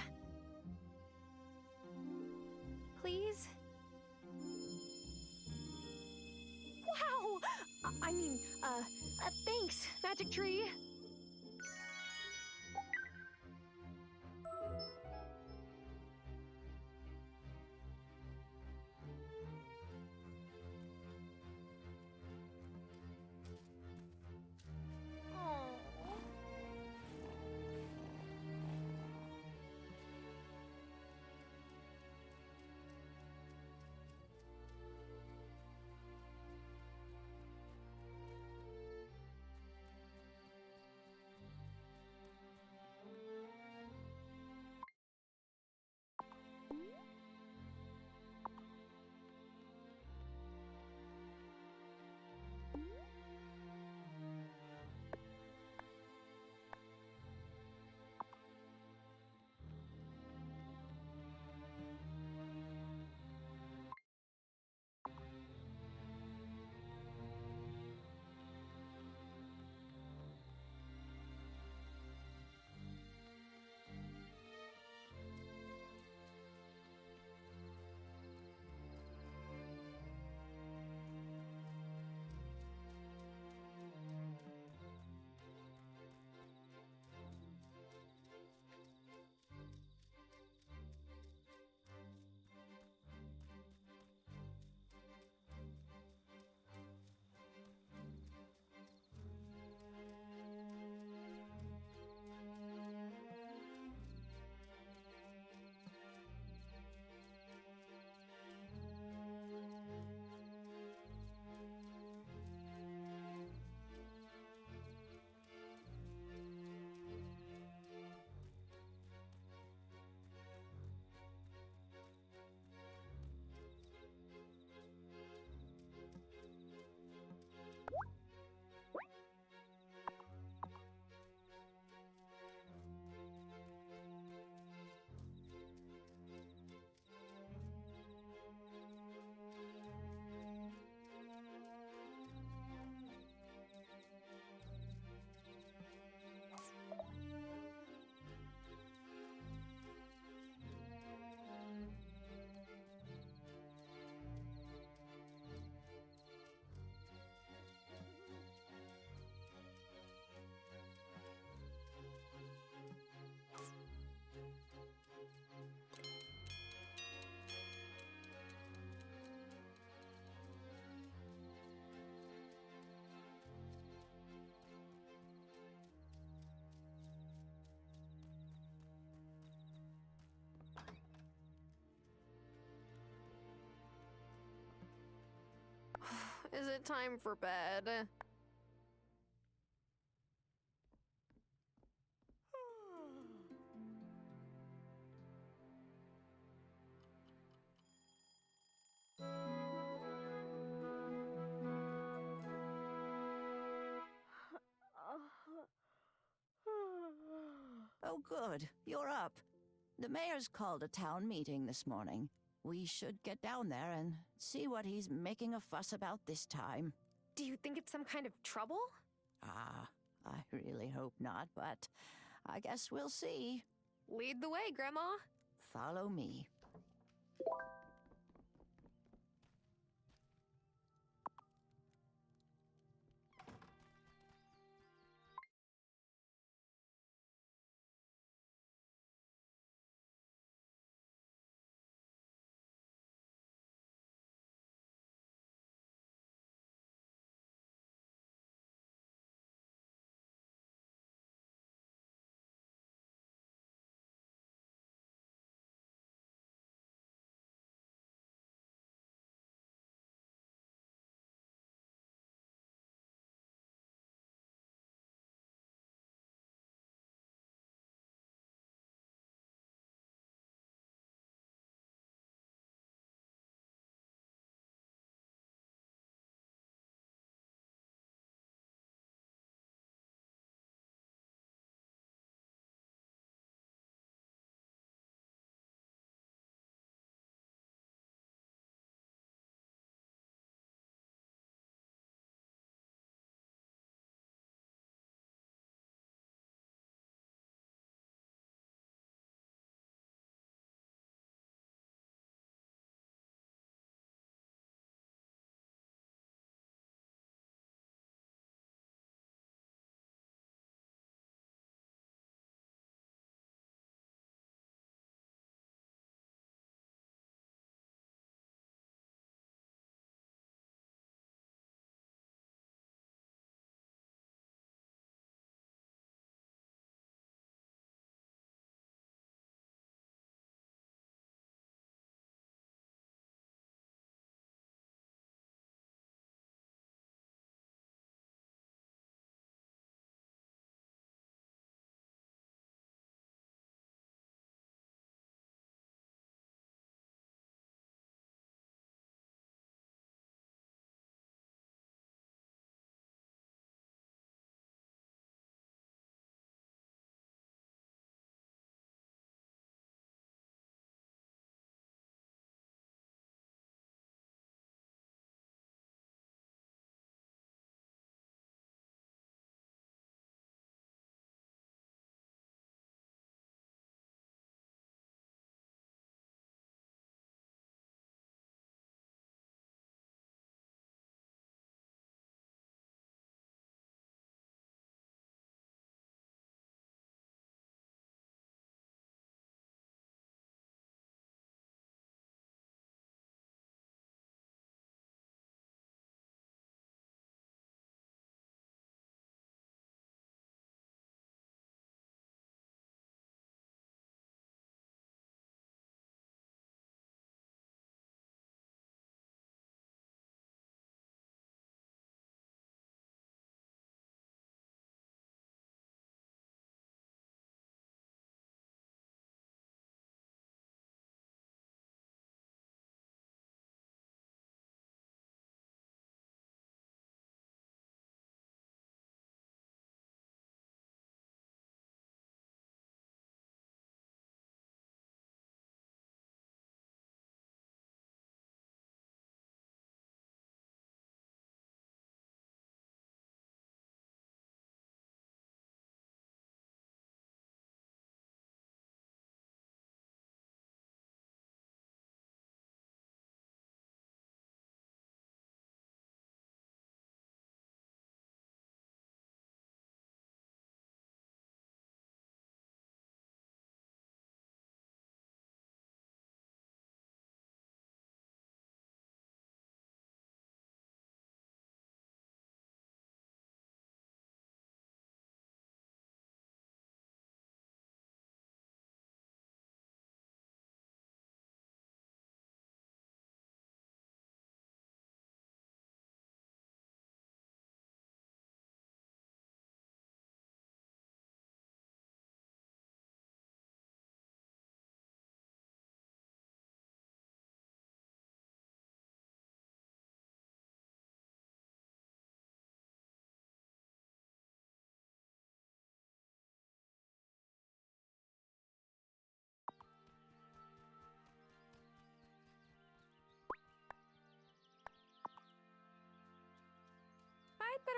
Please? Wow! Thanks, magic tree. Is it time for bed? Oh, good. You're up. The mayor's called a town meeting this morning. We should get down there and see what he's making a fuss about this time. Do you think it's some kind of trouble? I really hope not, but I guess we'll see. Lead the way, Grandma. Follow me.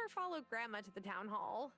better follow Grandma to the town hall.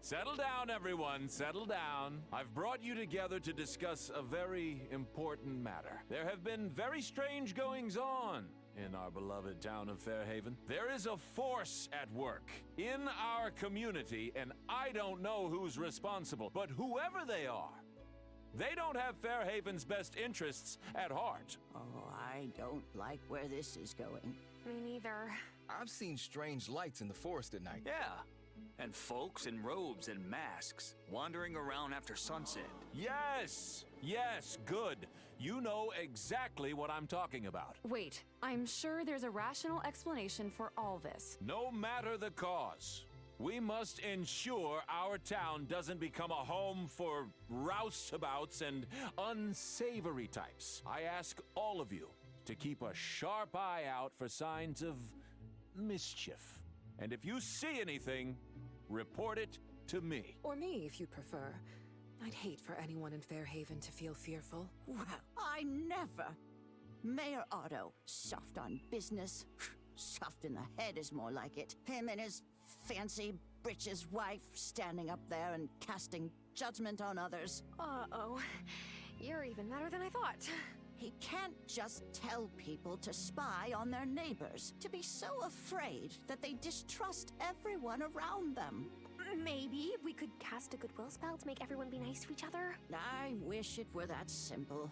Settle down, everyone. Settle down. I've brought you together to discuss a very important matter. There have been very strange goings-on in our beloved town of Fairhaven. There is a force at work in our community, and I don't know who's responsible, but whoever they are, they don't have Fairhaven's best interests at heart. Oh, I don't like where this is going. Me neither. I've seen strange lights in the forest at night. Yeah. And folks in robes and masks wandering around after sunset. Yes! Yes, good. You know exactly what I'm talking about. Wait, I'm sure there's a rational explanation for all this. No matter the cause, we must ensure our town doesn't become a home for roustabouts and unsavory types. I ask all of you to keep a sharp eye out for signs of mischief. And if you see anything, report it to me. Or me, if you'd prefer. I'd hate for anyone in Fairhaven to feel fearful. Well, I never. Mayor Otto, soft on business. Soft in the head is more like it. Him and his fancy britches wife standing up there and casting judgment on others. Uh-oh. You're even better than I thought. He can't just tell people to spy on their neighbors, to be so afraid that they distrust everyone around them. Maybe we could cast a goodwill spell to make everyone be nice to each other? I wish it were that simple.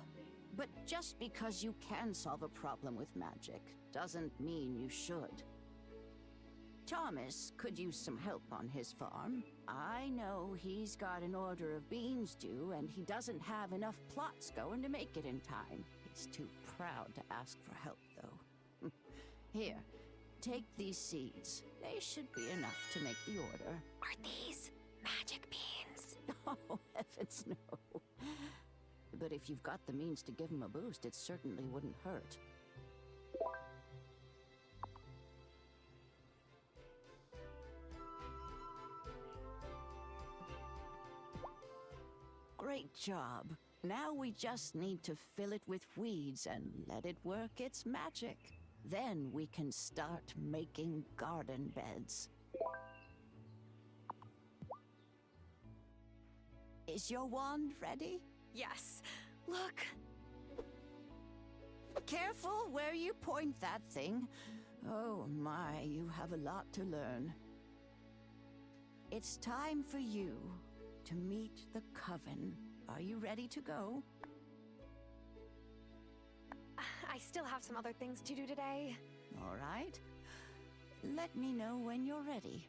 But just because you can solve a problem with magic doesn't mean you should. Thomas could use some help on his farm. I know he's got an order of beans due, and he doesn't have enough plots going to make it in time. He's too proud to ask for help, though. Here, take these seeds. They should be enough to make the order. Are these magic beans? Oh, heavens no. But if you've got the means to give him a boost, it certainly wouldn't hurt. Great job. Now we just need to fill it with weeds and let it work its magic. Then we can start making garden beds. Is your wand ready? Yes. Look. Careful where you point that thing. Oh my, you have a lot to learn. It's time for you to meet the Coven. Are you ready to go? I still have some other things to do today. All right. Let me know when you're ready.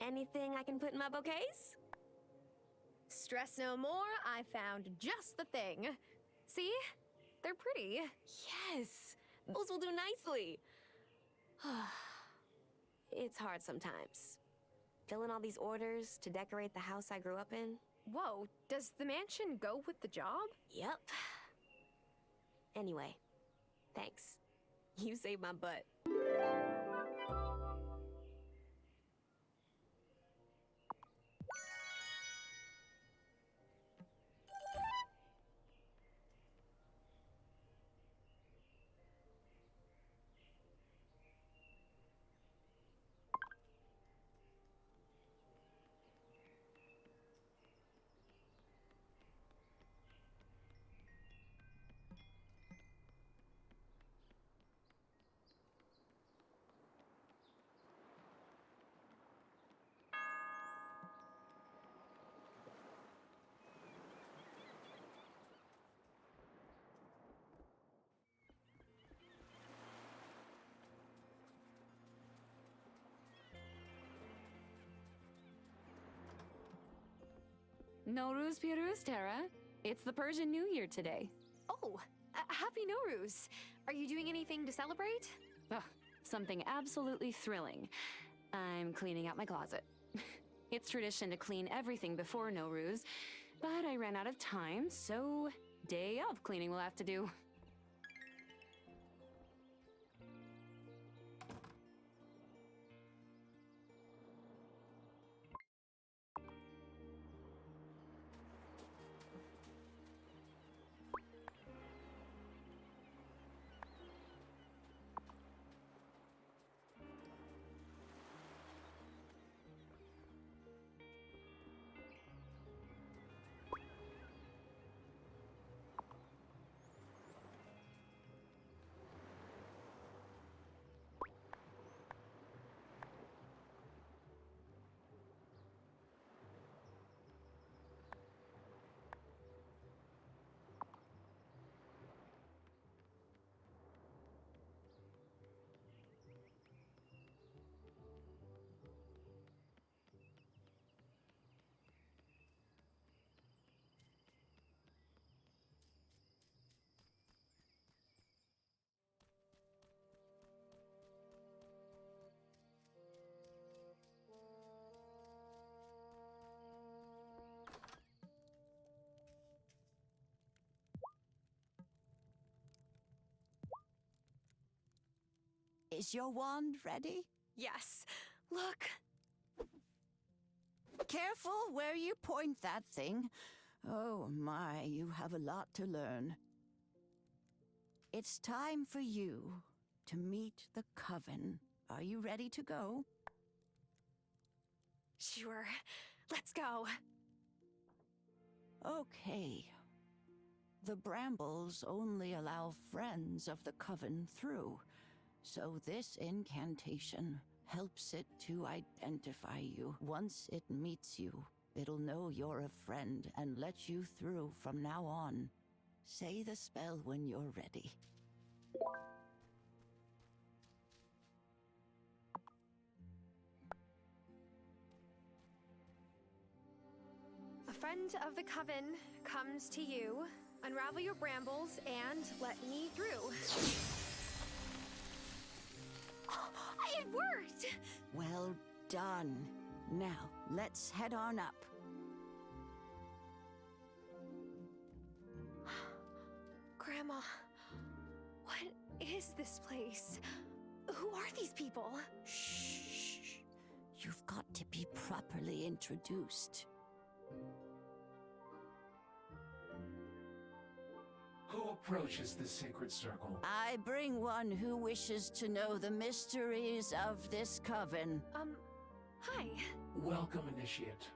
Anything I can put in my bouquets? Stress no more, I found just the thing. See? They're pretty. Yes, those will do nicely. It's hard sometimes. Filling all these orders to decorate the house I grew up in. Whoa, does the mansion go with the job? Yep. Anyway, thanks. You saved my butt. Nowruz Piruz, Tara. It's the Persian New Year today. Oh, happy Nowruz. Are you doing anything to celebrate? Ugh, something absolutely thrilling. I'm cleaning out my closet. It's tradition to clean everything before Nowruz, but I ran out of time, so day of cleaning will have to do. Is your wand ready? Yes. Look. Careful where you point that thing. Oh my, you have a lot to learn. It's time for you to meet the Coven. Are you ready to go? Sure. Let's go. Okay. The brambles only allow friends of the Coven through, so this incantation helps it to identify you. Once it meets you, it'll know you're a friend and let you through from now on. Say the spell when you're ready. A friend of the Coven comes to you. Unravel your brambles and let me through. It worked! Well done. Now, let's head on up. Grandma, what is this place? Who are these people? Shh. You've got to be properly introduced. Who approaches the sacred circle? I bring one who wishes to know the mysteries of this coven. Hi. Welcome, Initiate.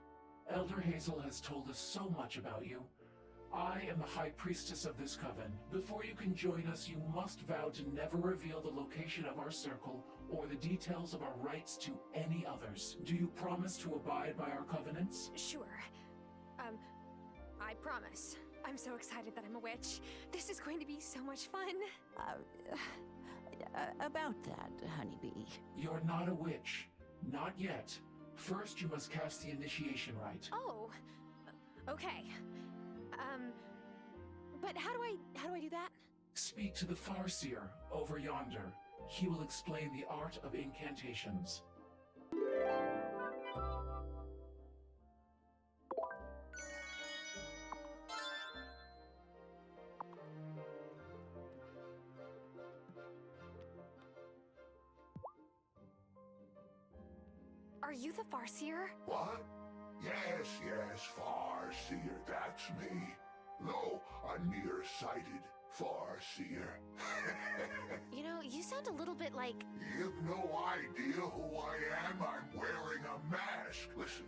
Elder Hazel has told us so much about you. I am the High Priestess of this coven. Before you can join us, you must vow to never reveal the location of our circle or the details of our rights to any others. Do you promise to abide by our covenants? Sure. I promise. I'm so excited that I'm a witch. This is going to be so much fun. About that, honeybee. You're not a witch. Not yet. First, you must cast the initiation rite. Oh, okay. But how do I do that? Speak to the Farseer over yonder. He will explain the art of incantations. Are you the Farseer? What? Yes, Farseer, that's me. Though a nearsighted Farseer. You know, you sound a little bit like... You've no idea who I am. I'm wearing a mask. Listen,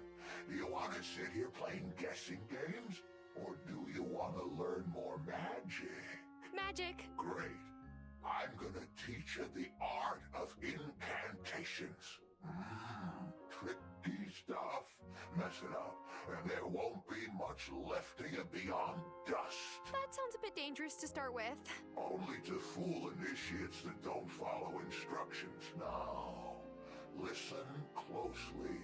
do you want to sit here playing guessing games? Or do you want to learn more magic? Magic. Great. I'm gonna teach you the art of incantations. Tricky stuff. Mess it up, and there won't be much left of you beyond dust. That sounds a bit dangerous to start with. Only to fool initiates that don't follow instructions. Now, listen closely.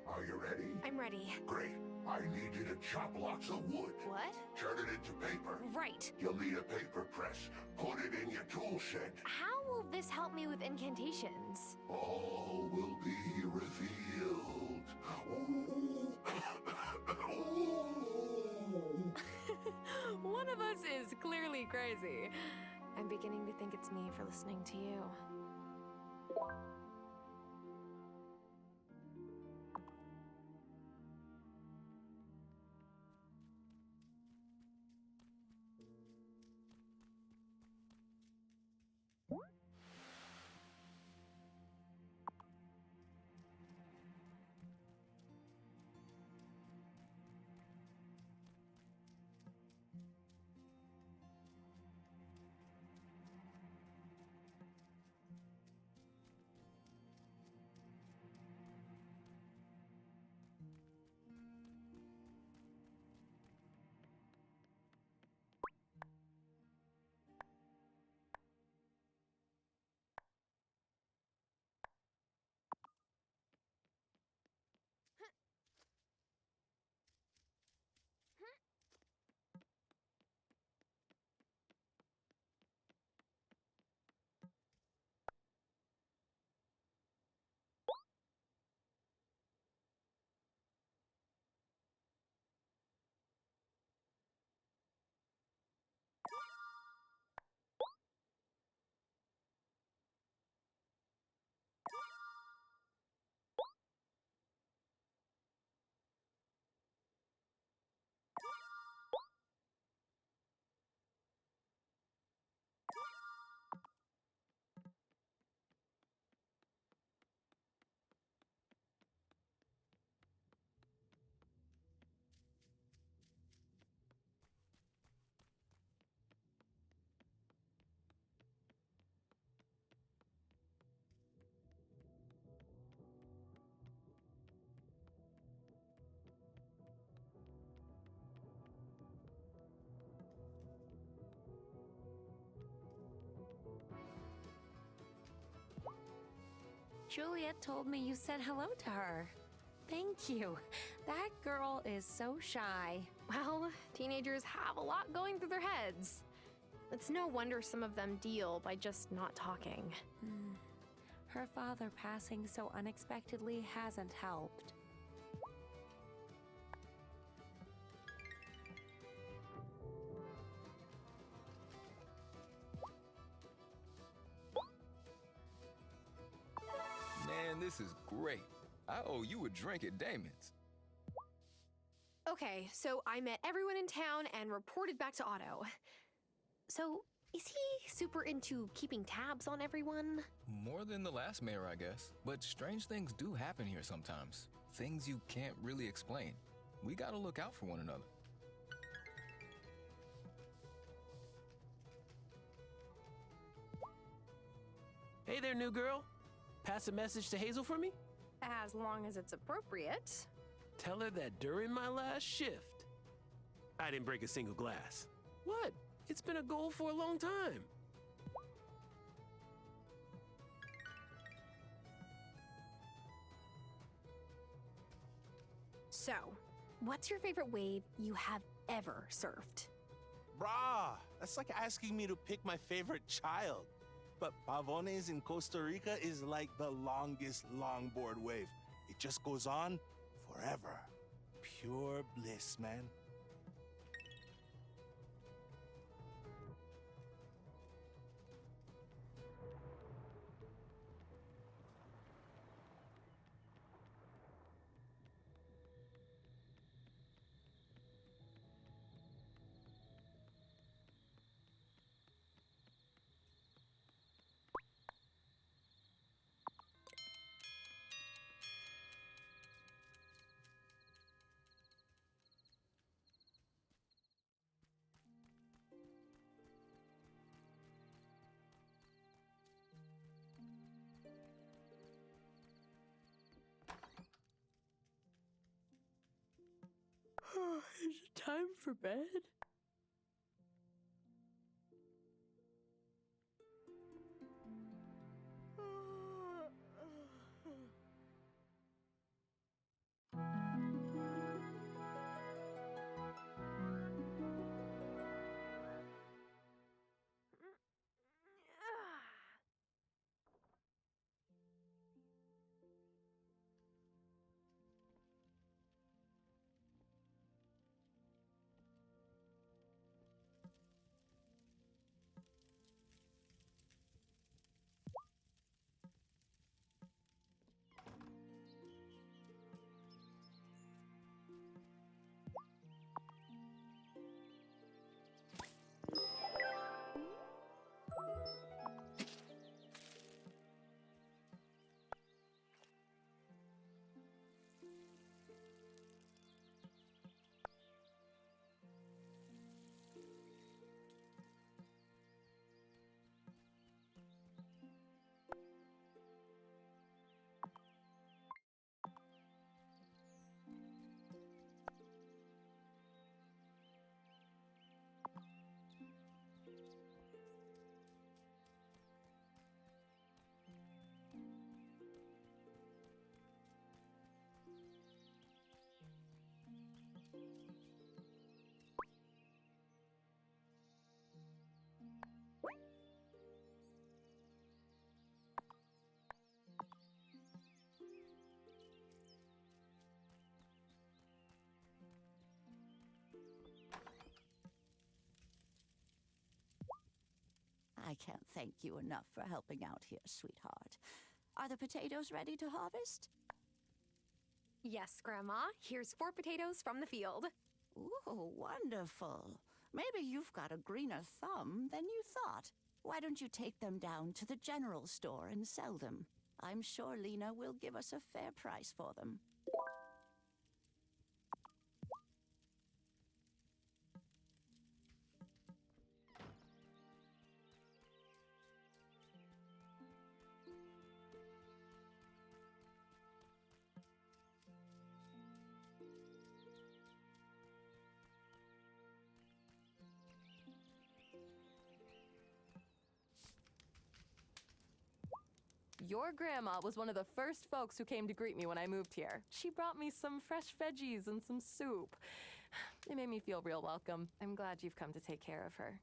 Are you ready? I'm ready. Great. I need you to chop lots of wood. What? Turn it into paper. Right. You'll need a paper press. Put it in your tool shed. How will this help me with incantations? All will be revealed. One of us is clearly crazy. I'm beginning to think it's me for listening to you. Juliet told me you said hello to her. Thank you. That girl is so shy. Well, teenagers have a lot going through their heads. It's no wonder some of them deal by just not talking. Her father passing so unexpectedly hasn't helped. Man, this is great. I owe you a drink at Damon's. Okay, so I met everyone in town and reported back to Otto. So, is he super into keeping tabs on everyone? More than the last mayor, I guess. But strange things do happen here sometimes. Things you can't really explain. We gotta look out for one another. Hey there, new girl. Pass a message to Hazel for me? As long as it's appropriate. Tell her that during my last shift, I didn't break a single glass. What? It's been a goal for a long time. So, what's your favorite wave you have ever surfed? Brah, that's like asking me to pick my favorite child. But Pavones in Costa Rica is like the longest longboard wave. It just goes on forever. Pure bliss, man. Is it time for bed? I can't thank you enough for helping out here, sweetheart. Are the potatoes ready to harvest? Yes, Grandma. Here's 4 potatoes from the field. Ooh, wonderful. Maybe you've got a greener thumb than you thought. Why don't you take them down to the general store and sell them? I'm sure Lena will give us a fair price for them. Your grandma was one of the first folks who came to greet me when I moved here. She brought me some fresh veggies and some soup. It made me feel real welcome. I'm glad you've come to take care of her.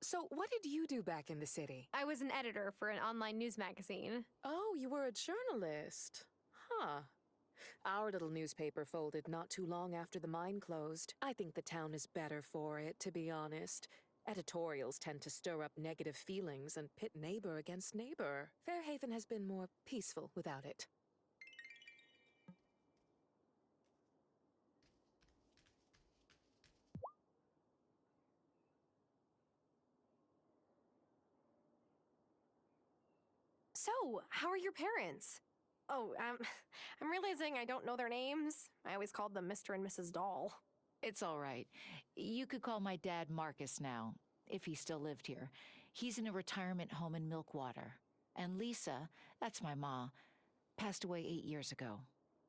So, what did you do back in the city? I was an editor for an online news magazine. Oh, you were a journalist. Huh. Our little newspaper folded not too long after the mine closed. I think the town is better for it, to be honest. Editorials tend to stir up negative feelings and pit neighbor against neighbor. Fairhaven has been more peaceful without it. So, how are your parents? Oh, I'm realizing I don't know their names. I always called them Mr. and Mrs. Doll. It's all right. You could call my dad Marcus now, if he still lived here. He's in a retirement home in Milkwater. And Lisa, that's my ma, passed away 8 years ago.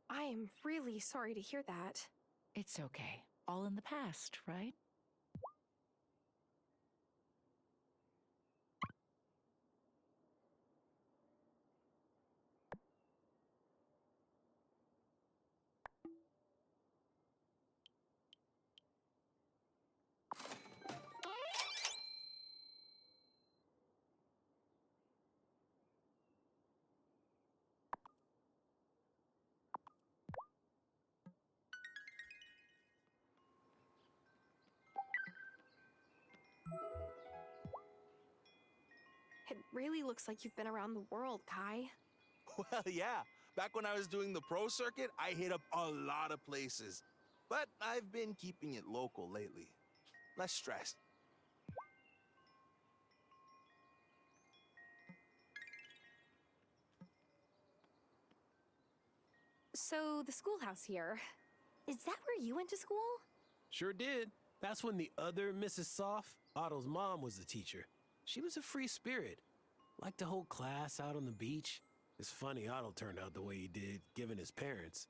I am really sorry to hear that. It's okay. All in the past, right? It really looks like you've been around the world, Kai. Well, yeah. Back when I was doing the pro circuit, I hit up a lot of places. But I've been keeping it local lately. Less stress. So, the schoolhouse here, is that where you went to school? Sure did. That's when the other Mrs. Soft, Otto's mom, was the teacher. She was a free spirit. Liked to hold class out on the beach. It's funny Otto turned out the way he did, given his parents.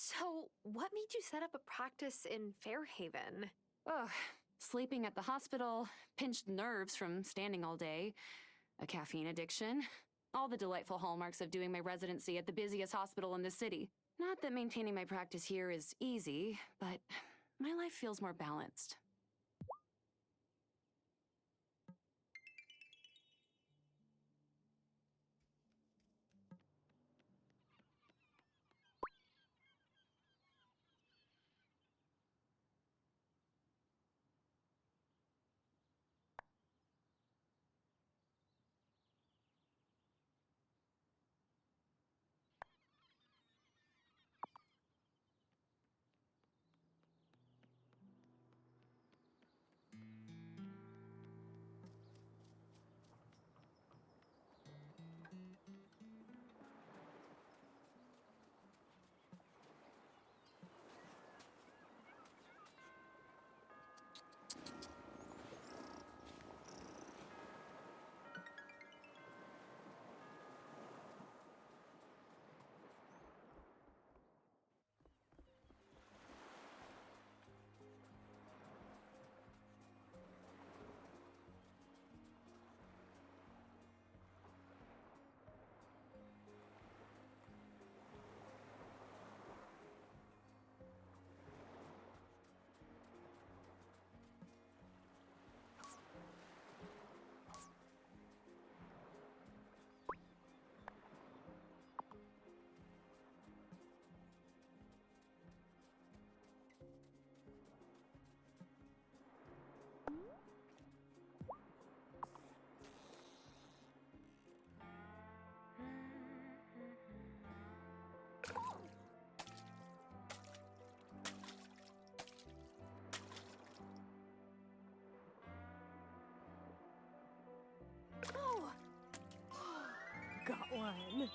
So, what made you set up a practice in Fairhaven? Ugh, sleeping at the hospital, pinched nerves from standing all day, a caffeine addiction. All the delightful hallmarks of doing my residency at the busiest hospital in the city. Not that maintaining my practice here is easy, but my life feels more balanced. Oh! Got one.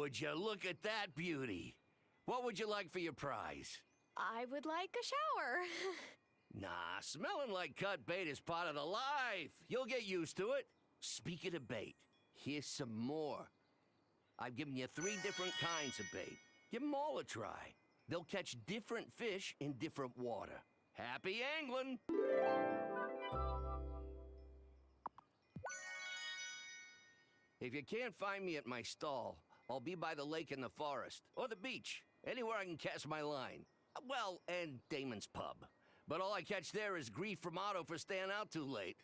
would you look at that beauty? What would you like for your prize? I would like a shower. Nah, smelling like cut bait is part of the life. You'll get used to it. Speaking of bait, here's some more. I've given you 3 different kinds of bait. Give them all a try. They'll catch different fish in different water. Happy angling! If you can't find me at my stall, I'll be by the lake in the forest, or the beach, anywhere I can cast my line. Well, and Damon's pub. But all I catch there is grief from Otto for staying out too late.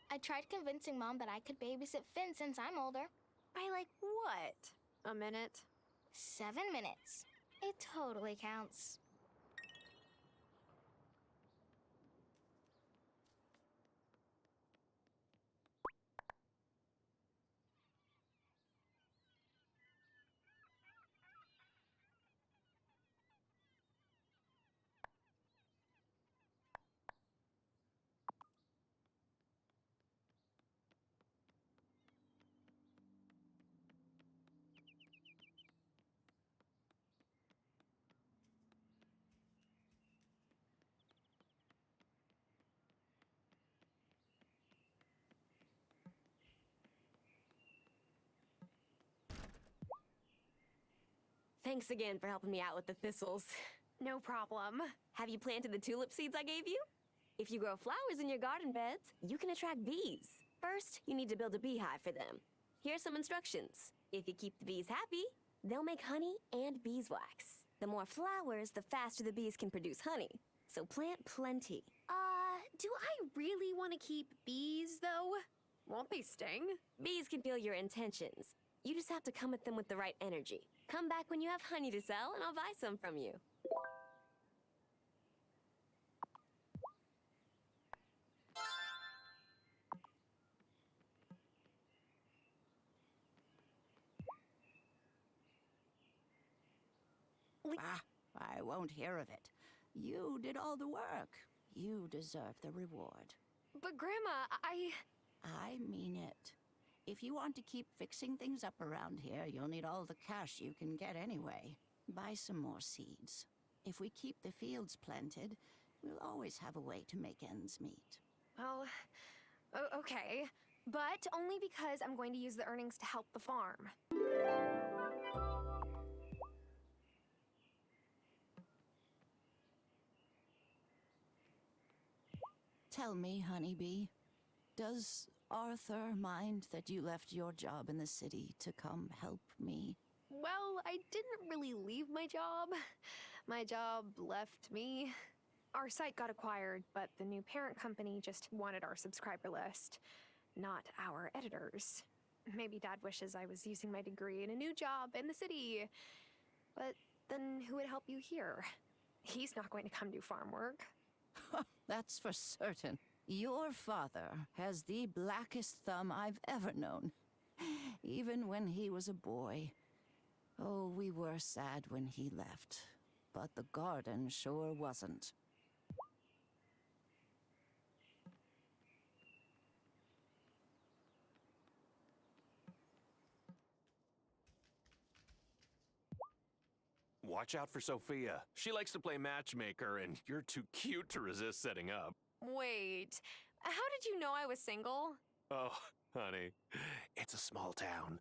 I tried convincing Mom that I could babysit Finn since I'm older. By like what? A minute? 7 minutes. It totally counts. Thanks again for helping me out with the thistles. No problem. Have you planted the tulip seeds I gave you? If you grow flowers in your garden beds, you can attract bees. First, you need to build a beehive for them. Here's some instructions. If you keep the bees happy, they'll make honey and beeswax. The more flowers, the faster the bees can produce honey. So plant plenty. Do I really want to keep bees, though? Won't they sting? Bees can feel your intentions. You just have to come at them with the right energy. Come back when you have honey to sell, and I'll buy some from you. I won't hear of it. You did all the work. You deserve the reward. But Grandma, I mean it. If you want to keep fixing things up around here, you'll need all the cash you can get anyway. Buy some more seeds. If we keep the fields planted, we'll always have a way to make ends meet. Well, okay. But only because I'm going to use the earnings to help the farm. Tell me, Honeybee, does Arthur mind that you left your job in the city to come help me? Well, I didn't really leave my job. My job left me. Our site got acquired, but the new parent company just wanted our subscriber list, not our editors. Maybe Dad wishes I was using my degree in a new job in the city. But then who would help you here? He's not going to come do farm work. That's for certain. Your father has the blackest thumb I've ever known. Even when he was a boy. Oh, we were sad when he left. But the garden sure wasn't. Watch out for Sophia. She likes to play matchmaker, and you're too cute to resist setting up. Wait, how did you know I was single? Oh, honey, it's a small town.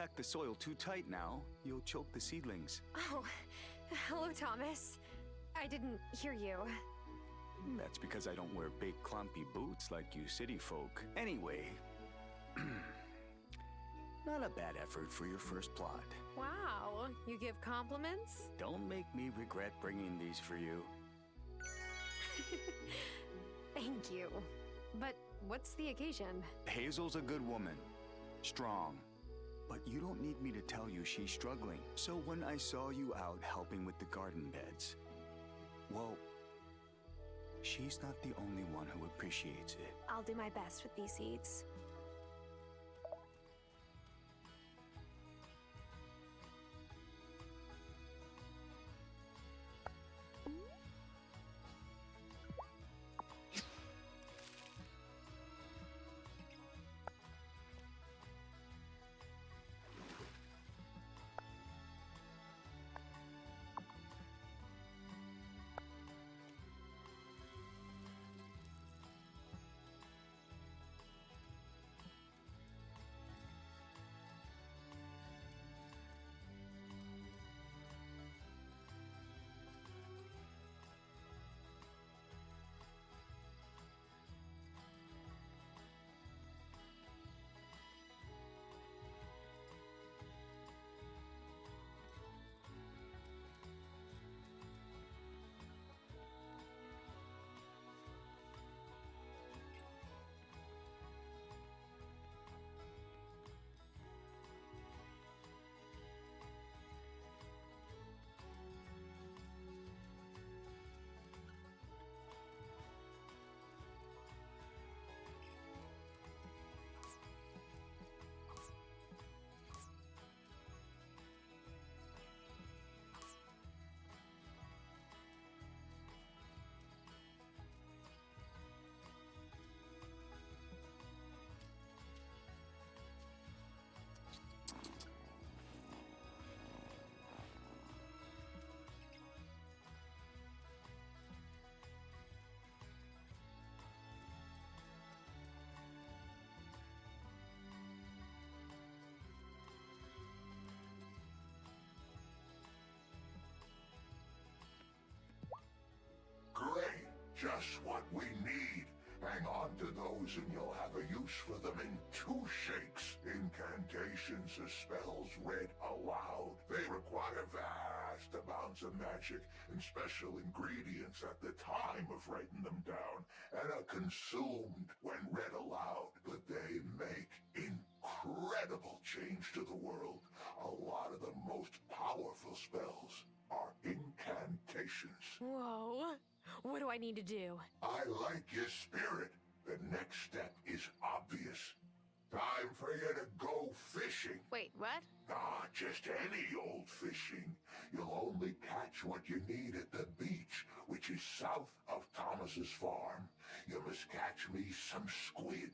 pack the soil too tight now, you'll choke the seedlings. Oh, hello, Thomas. I didn't hear you. That's because I don't wear big, clumpy boots like you city folk. Anyway, not a bad effort for your first plot. Wow, you give compliments? Don't make me regret bringing these for you. Thank you. But what's the occasion? Hazel's a good woman. Strong. But you don't need me to tell you she's struggling. So when I saw you out helping with the garden beds, well, she's not the only one who appreciates it. I'll do my best with these seeds. Great, just what we need. Hang on to those and you'll have a use for them in 2 shakes. Incantations are spells read aloud. They require vast amounts of magic and special ingredients at the time of writing them down, and are consumed when read aloud. But they make incredible change to the world. A lot of the most powerful spells are incantations. Whoa. What do I need to do? I like your spirit. The next step is obvious. Time for you to go fishing. Wait, what? Ah, just any old fishing. You'll only catch what you need at the beach, which is south of Thomas's farm. You must catch me some squid.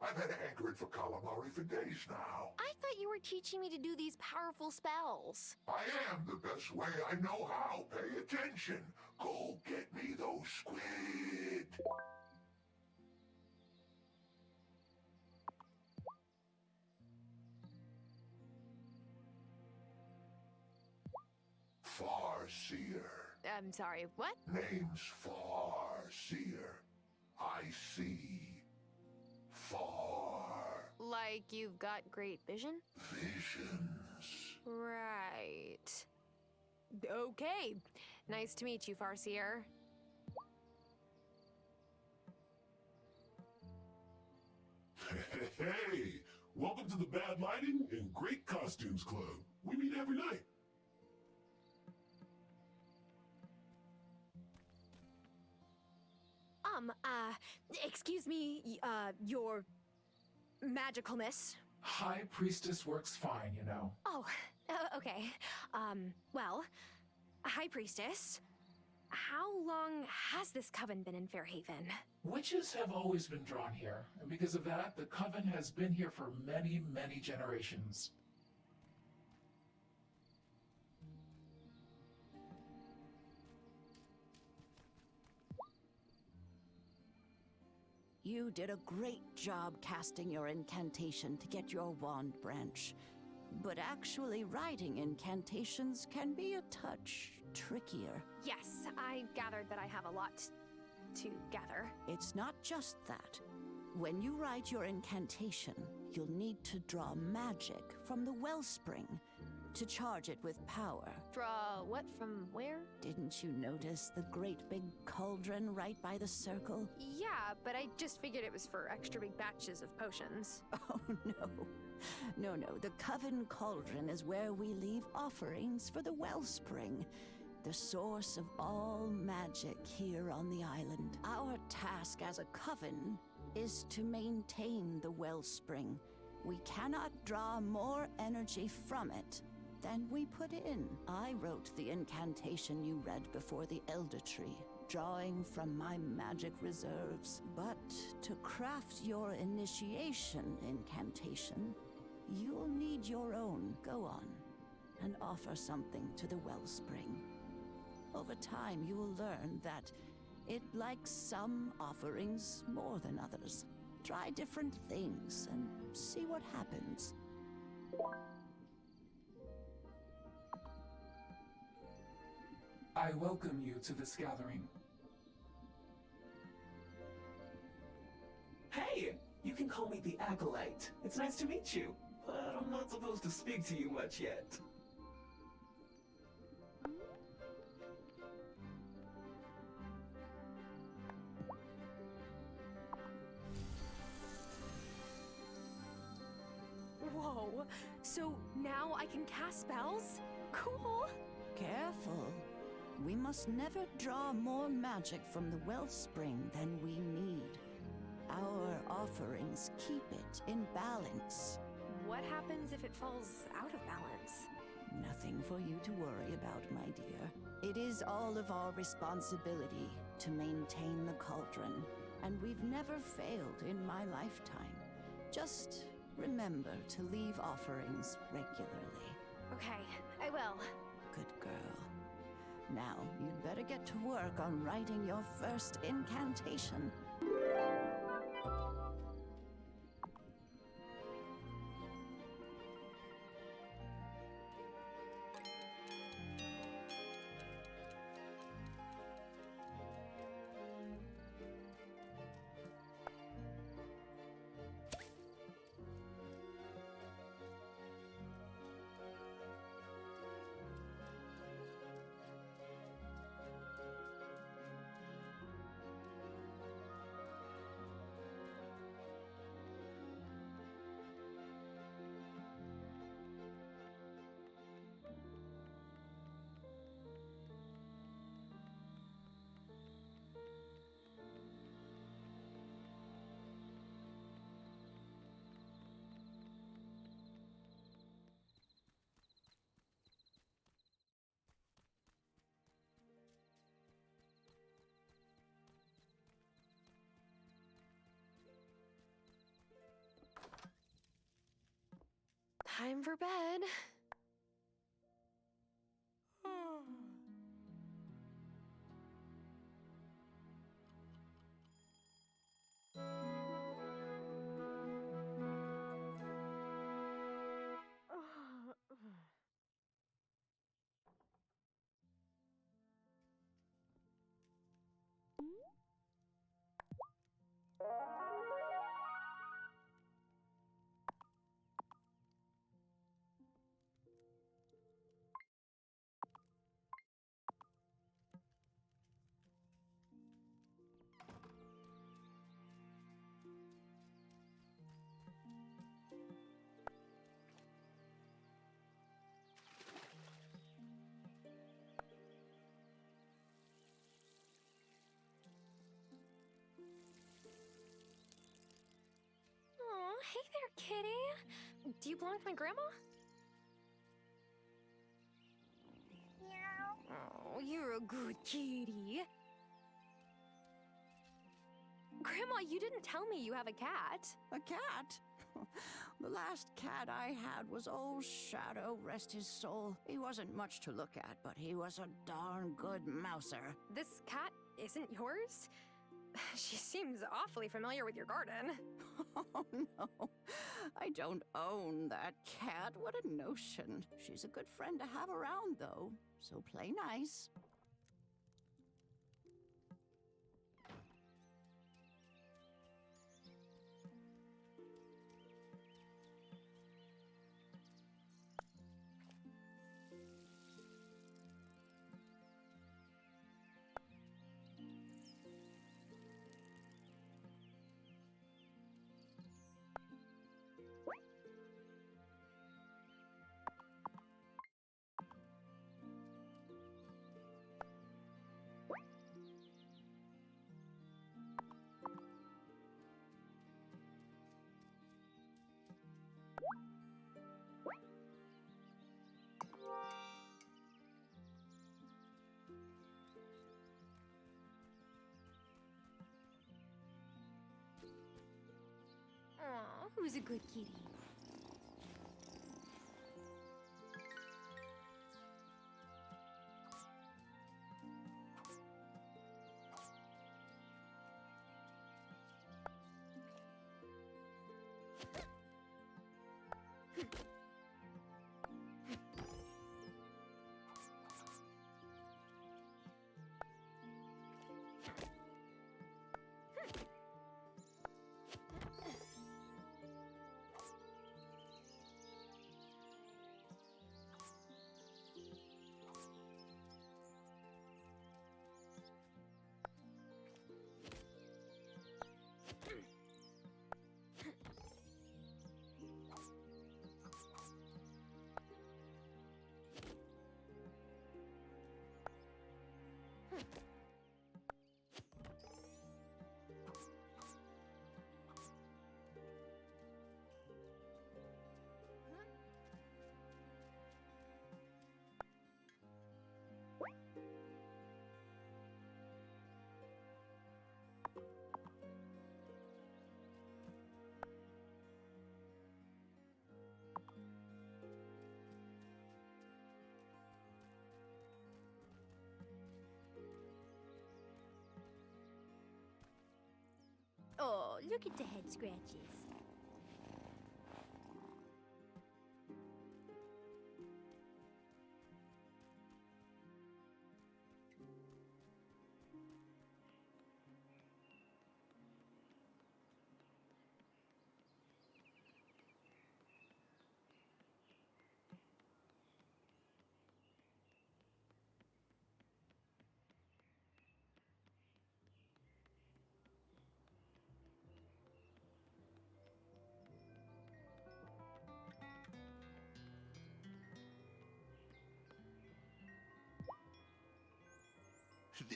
I've had a hankering for calamari for days now. I thought you were teaching me to do these powerful spells. I am the best way I know how. Pay attention. Go get me those squid. Farseer. I'm sorry, what? Name's Farseer. I see. Far. Like you've got great vision? Visions. Right. Okay. Nice to meet you, Farseer. Hey, welcome to the Bad Lighting and Great Costumes Club. We meet every night. Excuse me, your magicalness. High Priestess works fine, you know. Oh, okay. Well, High Priestess, how long has this coven been in Fairhaven? Witches have always been drawn here, and because of that, the coven has been here for many, many generations. You did a great job casting your incantation to get your wand branch. But actually writing incantations can be a touch trickier. Yes, I gathered that I have a lot to gather. It's not just that. When you write your incantation, you'll need to draw magic from the wellspring to charge it with power. Draw what from where? Didn't you notice the great big cauldron right by the circle? Yeah, but I just figured it was for extra big batches of potions. Oh, no. No, the Coven Cauldron is where we leave offerings for the wellspring, the source of all magic here on the island. Our task as a coven is to maintain the wellspring. We cannot draw more energy from it than we put in. I wrote the incantation you read before the Elder Tree, drawing from my magic reserves. But to craft your initiation incantation, you'll need your own. Go on and offer something to the wellspring. Over time, you will learn that it likes some offerings more than others. Try different things and see what happens. I welcome you to this gathering. Hey! You can call me the Acolyte. It's nice to meet you, but I'm not supposed to speak to you much yet. Whoa, so now I can cast spells? Cool! Careful. We must never draw more magic from the wellspring than we need. Our offerings keep it in balance. What happens if it falls out of balance? Nothing for you to worry about, my dear. It is all of our responsibility to maintain the cauldron, and we've never failed in my lifetime. Just remember to leave offerings regularly. Okay, I will. Good girl. Now, you'd better get to work on writing your first incantation. Time for bed. Hey there, kitty. Do you belong to my grandma? Oh, you're a good kitty. Grandma, you didn't tell me you have a cat. A cat? The last cat I had was old Shadow, rest his soul. He wasn't much to look at, but he was a darn good mouser. This cat isn't yours? She seems awfully familiar with your garden. Oh, no. I don't own that cat. What a notion. She's a good friend to have around, though. So play nice. Aw, who's a good kitty? Oh, look at the head scratches.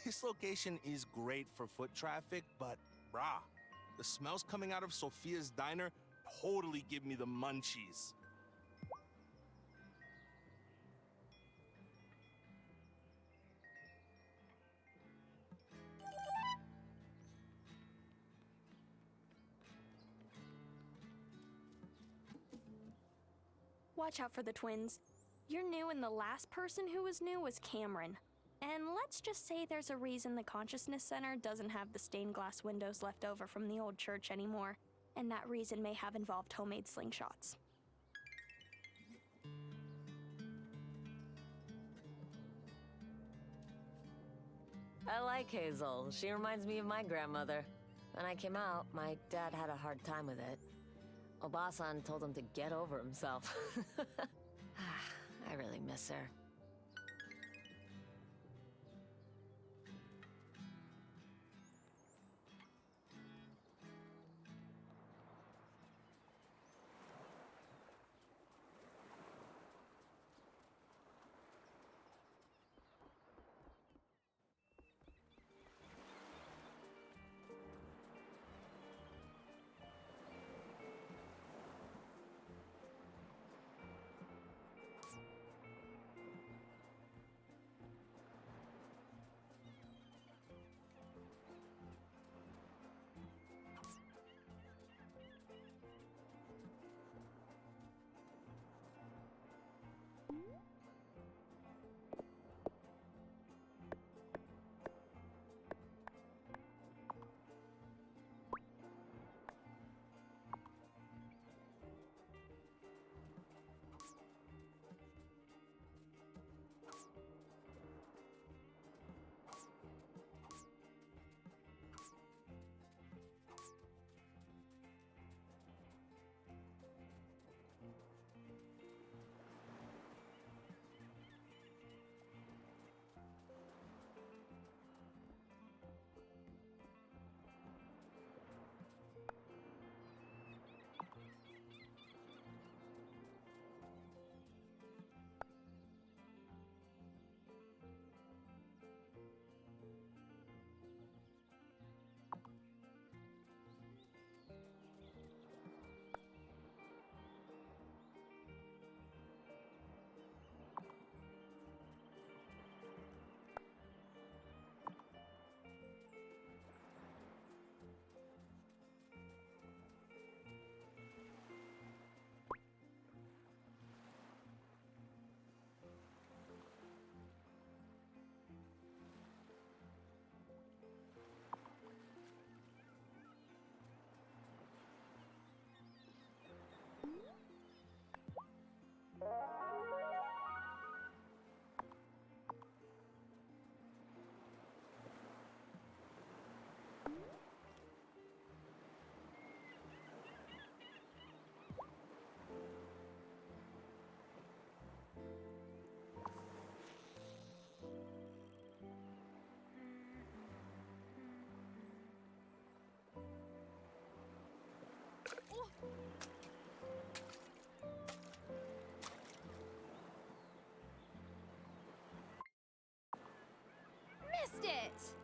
This location is great for foot traffic, but brah, the smells coming out of Sophia's diner totally give me the munchies. Watch out for the twins. You're new, and the last person who was new was Cameron. And let's just say there's a reason the Consciousness Center doesn't have the stained glass windows left over from the old church anymore, and that reason may have involved homemade slingshots. I like Hazel. She reminds me of my grandmother. When I came out, my dad had a hard time with it. Obasan told him to get over himself. I really miss her. Missed it!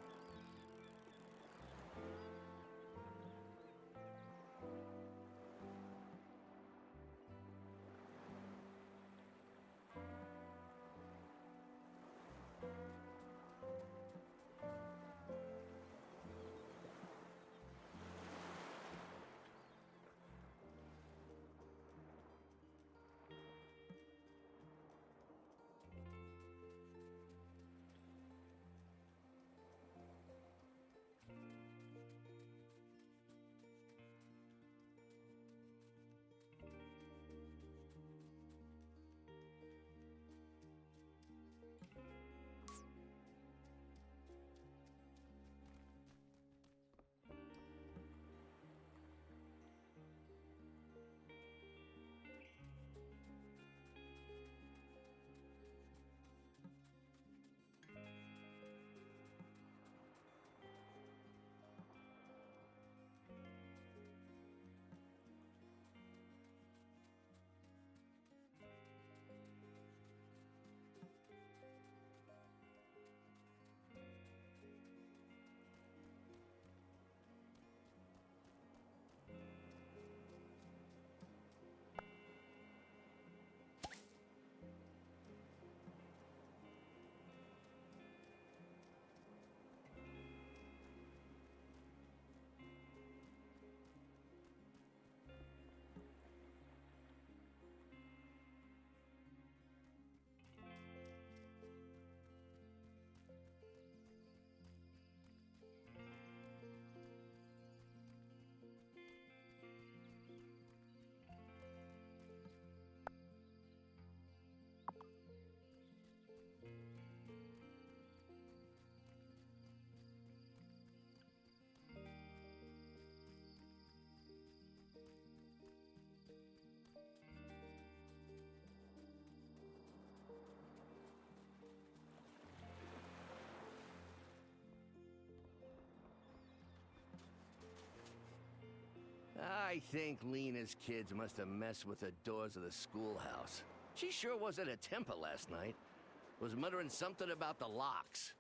I think Lena's kids must have messed with the doors of the schoolhouse. She sure was at a temper last night. Was muttering something about the locks.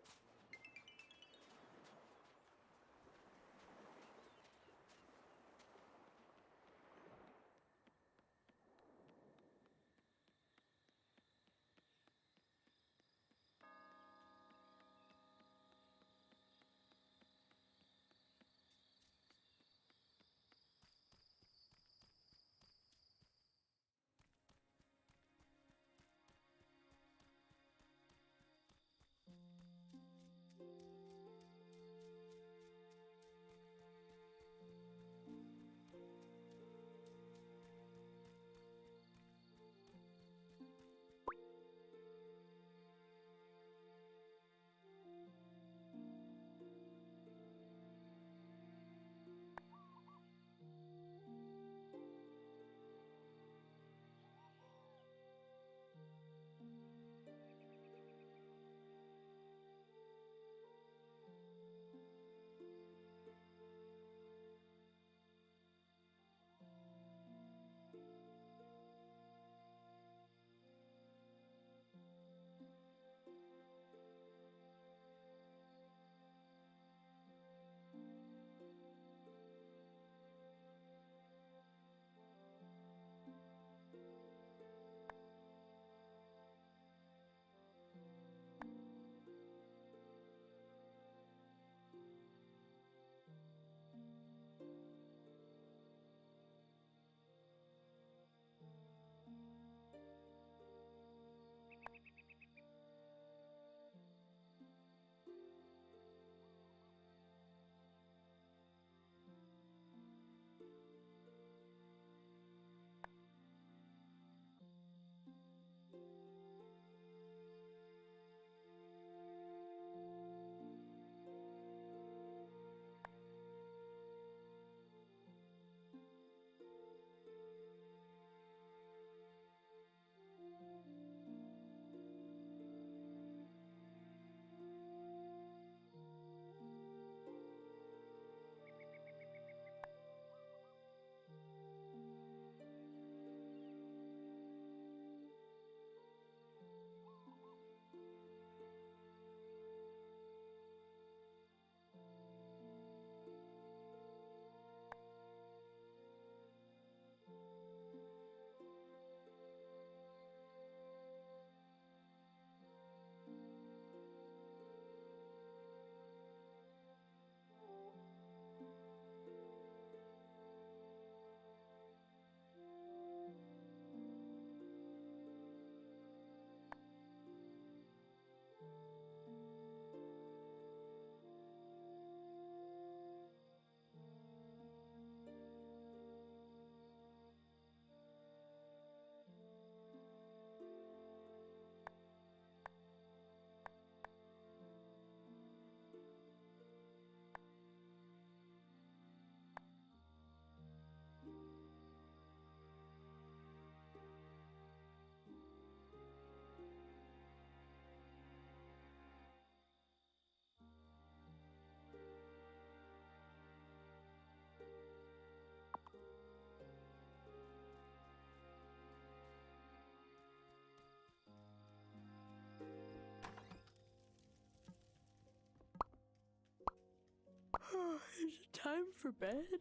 Is it time for bed?